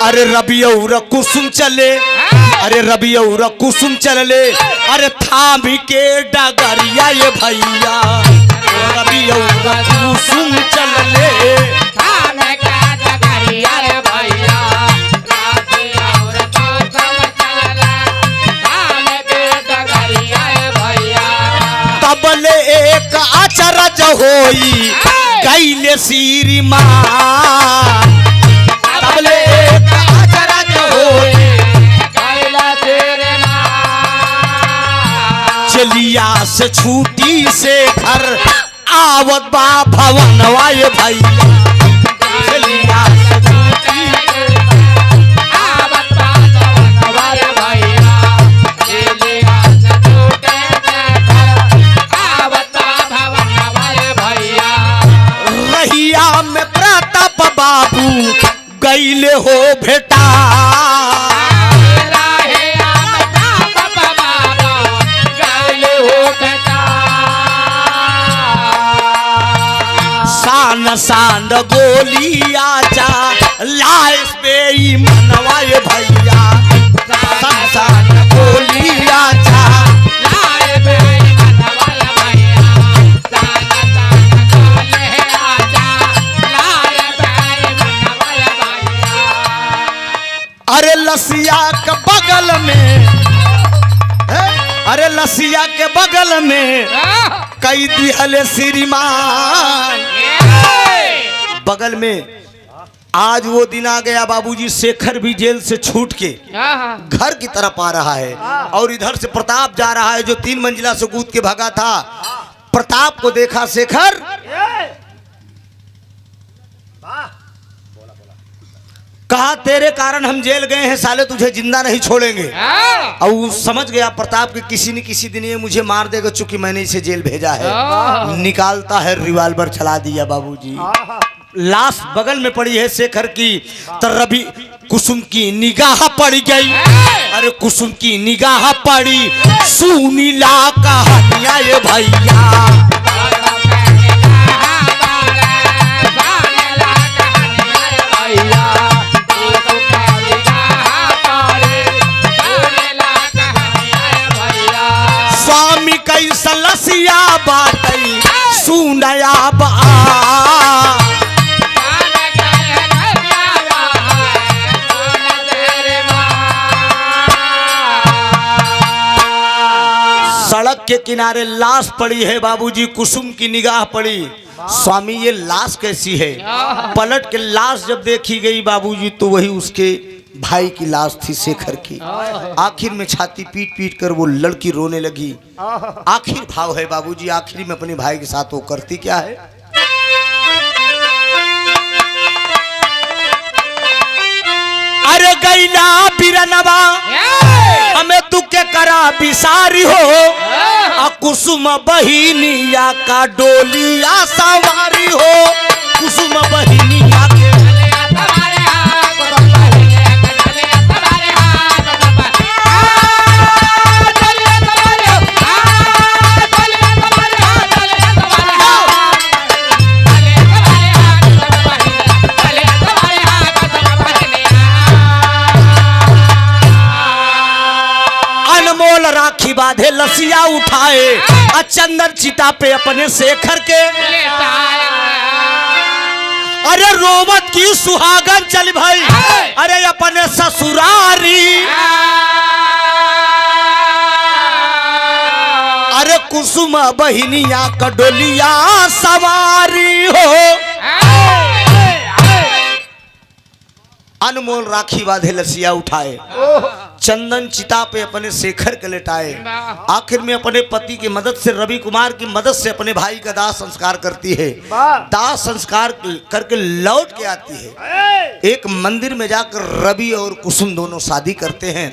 अरे रवि और कुसुम चले, अरे रवि और कुसुम चले, अरे थाम के डगरिया ये भैया रवि और कुसुम चले थाम के डगरिया ये भैया तबले एक अचरज होई कैले सीरी माँ, तबले एक अचरज होई कैले सीरी माँ। चलिया से छूटी से घर आवत बा भवनवा ये भैया, चलिया से छूटी आवत बा भवनवा ये भैया, चलिया से छूटे रहिया में प्रताप बाबू गईले हो भेटा, सान सान गोली आजा लाइस पे मनवा ये भैया, सान सान गोली आजा अरे लसिया के बगल में लसिया के बगल में कई दिहले श्रीमान। बगल में आज वो दिन आ गया बाबूजी, शेखर भी जेल से छूट के घर की तरफ आ रहा है और इधर से प्रताप जा रहा है जो 3 मंजिला से कूद के भागा था। प्रताप को देखा शेखर, कहा तेरे कारण हम जेल गए हैं साले, तुझे जिंदा नहीं छोड़ेंगे। और समझ गया प्रताप कि किसी न किसी दिन ये मुझे मार देगा, चूंकि मैंने इसे जेल भेजा है। निकालता है रिवाल्वर, चला दिया बाबूजी। लाश बगल में पड़ी है शेखर की, तरबी कुसुम की निगाह पड़ गई। अरे कुसुम की निगाह पड़ी, सुनीला कहानियां ये भैया। स्वामी कैसा लसिया बातई सुनया बा, सड़क के किनारे लाश पड़ी है बाबूजी, कुसुम की निगाह पड़ी। स्वामी ये लाश कैसी है? पलट के लाश जब देखी गई बाबूजी तो वही उसके भाई की लाश थी, शेखर की। आखिर में छाती पीट पीट कर वो लड़की रोने लगी। आखिर भाव है बाबूजी, आखिरी में अपने भाई के साथ वो करती क्या है? अरे गैला बिरनवा हमें तू के करा बिसारी हो, कुसुम बहिनिया का डोलिया सवारी हो। कुसुम बहिनिया के राखी बांधे, लसिया उठाए, चंदन चिता पे अपने शेखर के। अरे रोवत की सुहागन चल भाई, अरे अपने ससुरारी। अरे कुसुम बहिनिया का डोलिया सवारी हो। अनमोल राखी बांधे, लसिया उठाए, चंदन चिता पे अपने शेखर के लेटाए। आखिर में अपने पति की मदद से, रवि कुमार की मदद से अपने भाई का दाह संस्कार करती है। दाह संस्कार करके लौट के आती है। एक मंदिर में जाकर रवि और कुसुम दोनों शादी करते हैं।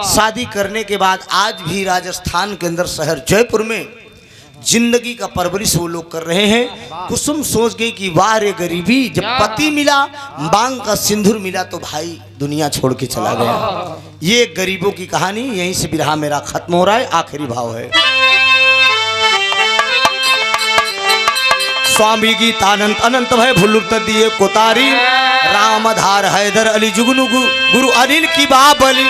शादी करने के बाद आज भी राजस्थान के अंदर शहर जयपुर में जिंदगी का परवरिश वो लोग कर रहे हैं। कुसुम सोच गई कि वाह रे गरीबी, जब पति मिला, मांग का सिंदूर मिला तो भाई दुनिया छोड़ के चला गया। ये गरीबों की कहानी, यहीं से बिरहा मेरा खत्म हो रहा है। आखिरी भाव है, स्वामी गीतानंद अनंत भय भुलुत दिए कोतारी, रामधार हैदर अली जुगनू गुरु अनिल की बाबली।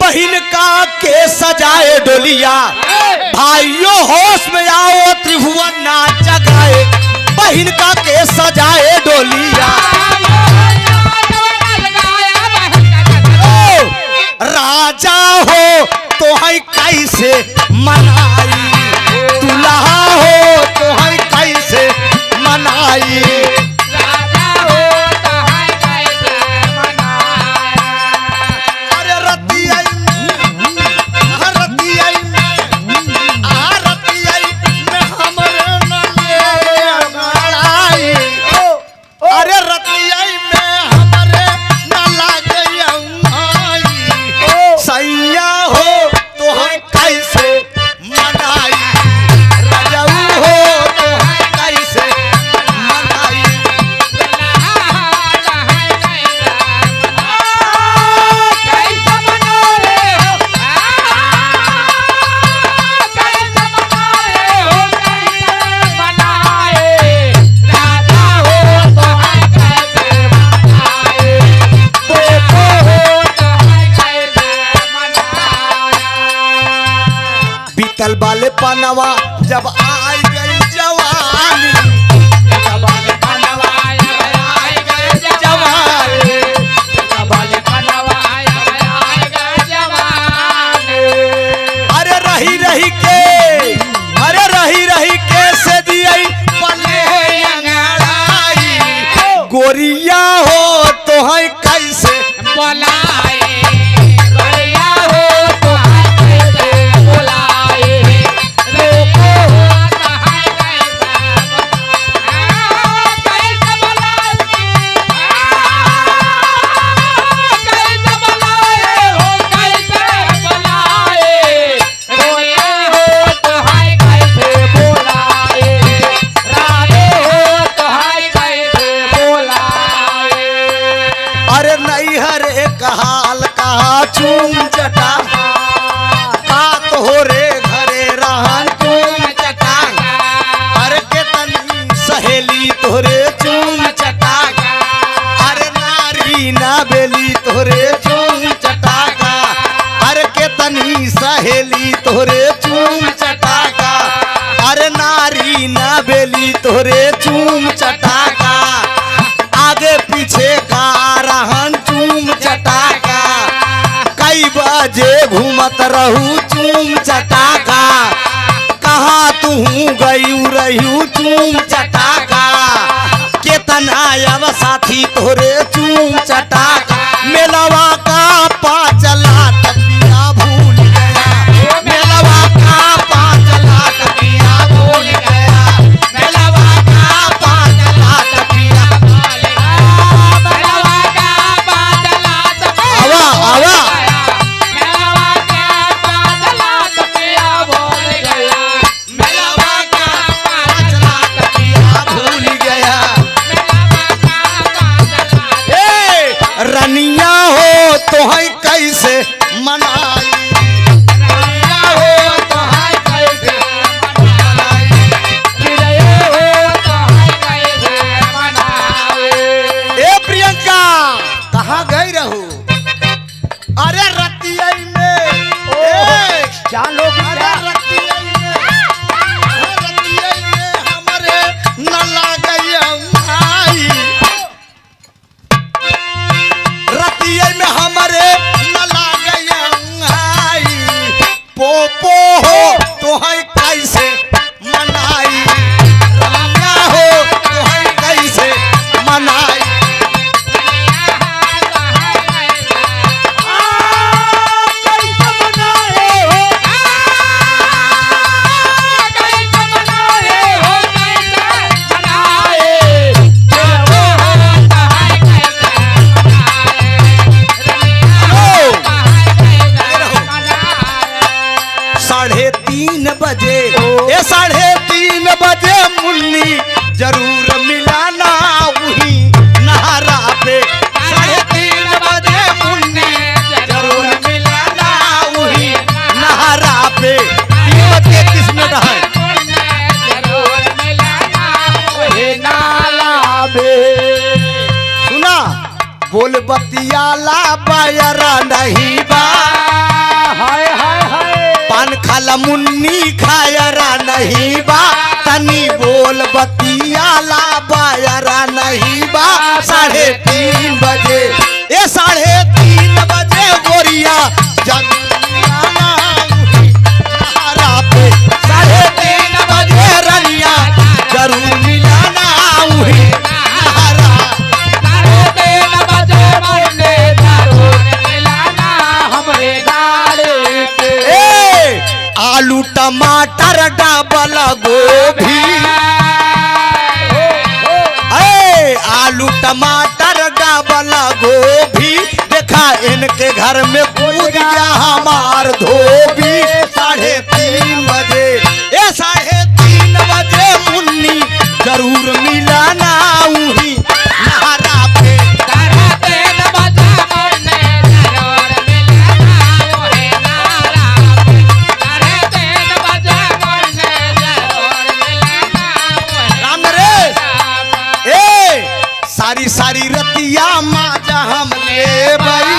बहिन का के सजाए डोलिया, भाइयों होश में आओ त्रिभुवन ना जगाए। बहिन का के सजाए डोलिया, राजा हो तो है कैसे मनाई, दुल्हा हो तो है कैसे मनाई। बीतल बाले पनवा जब आई गई जवानी, बीतल बाले पनवा जब आई गई जवानी, बीतल बाले पनवा गोरिया हो तो है कैसे बुलाए गोरिया हो तो है कैसे बुलाए रोको तो है कैसे बुलाए कैसे बुलाए हो कैसे बुलाए रोए हो तो है कैसे बुलाए राधे हो तो है कैसे बुलाए अरे नहीं हरे कहाल कहा चूम चटा का तो रे घरे रहन चूम चटा अरे के तनी सहेली तोरे चूम चटा अरे नारी ना बेली तोरे चूम चटा अरे के तनी सहेली तोरे चूम चटा अरे नारी ना बेली तोरे चूम चटा आगे पीछे का रहन चूम चटाका कई बजे घूमत रहू चूम चटाका कहाँ तू गयू रहू चूम चटाका केतना अब साथी तोरे चूम चटाका मेलवा का पाचला टपिया भूल गया मेलवा का पाचला टपिया भूल गया मेलवा का पाचला टपिया आवा आवा भूल गया रनिया हो तो है कैसे मनाई रनिया हो तो है कैसे ए प्रियंका कहाँ गई रहू अरे रतिया में क्या लोग अरे रतिया में हमारे न लागई माई रतिया में हमारे न लागई माई पोपो हो तो है कैसे मनाई रामा हो तो है कैसे मनाई साढ़े 3 बजे ये 3:30 बजे मुन्नी जरूर मिलाना वही नहरा पे 3:30 बजे मुन्नी जरूर मिलाना वही नहरा पे 3:33 मिनट है सुना बोल बतियाला बायरा नहीं बा हाय हाय हाय पान खाला मुन्नी खायरा नहीं बा तनी बोल बतियाला बायरा नहीं बा 3:30 बजे ये 3:30 बजे गोरिया जगना नहरा पे 3:30 बजे रनिया जरूर मिलाना वही नहरा आलू टमाटर डबल गोभी आलू टमाटर डबल गोभी देखा इनके घर में कूद गया हमार धोबी 3:30 बजे ये 3:30 बजे मुन्नी जरूर मिलाना वही नहरा पे राम नरेश सारी सारी रतिया माजा हम ले भाई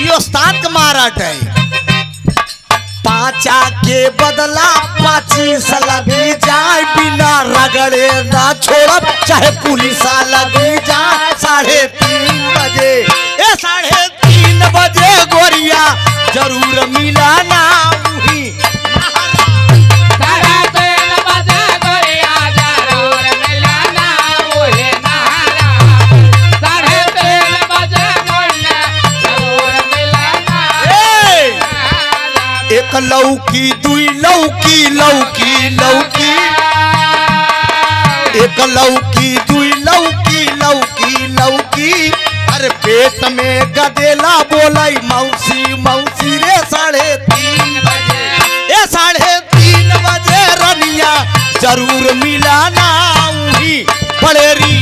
ये उस्ताद का माराट है पाचा के बदला 25 लगी जाए बिना रगड़े ना छोड़ब चाहे पुलिस लगी जाए 3:30 बजे ये 3:30 बजे गोरिया जरूर मिलाना वही सारा तेल बजा गोरिया जरूर मिला एक लौकी दुई लौकी लौकी लौकी एक लौकी दुई लौकी लौकी लौकी अरे पेट में गदेला बोलाई मौसी मौसी रे 3:30 बजे ए 3:30 बजे रनिया जरूर मिलाना उही बड़ेरी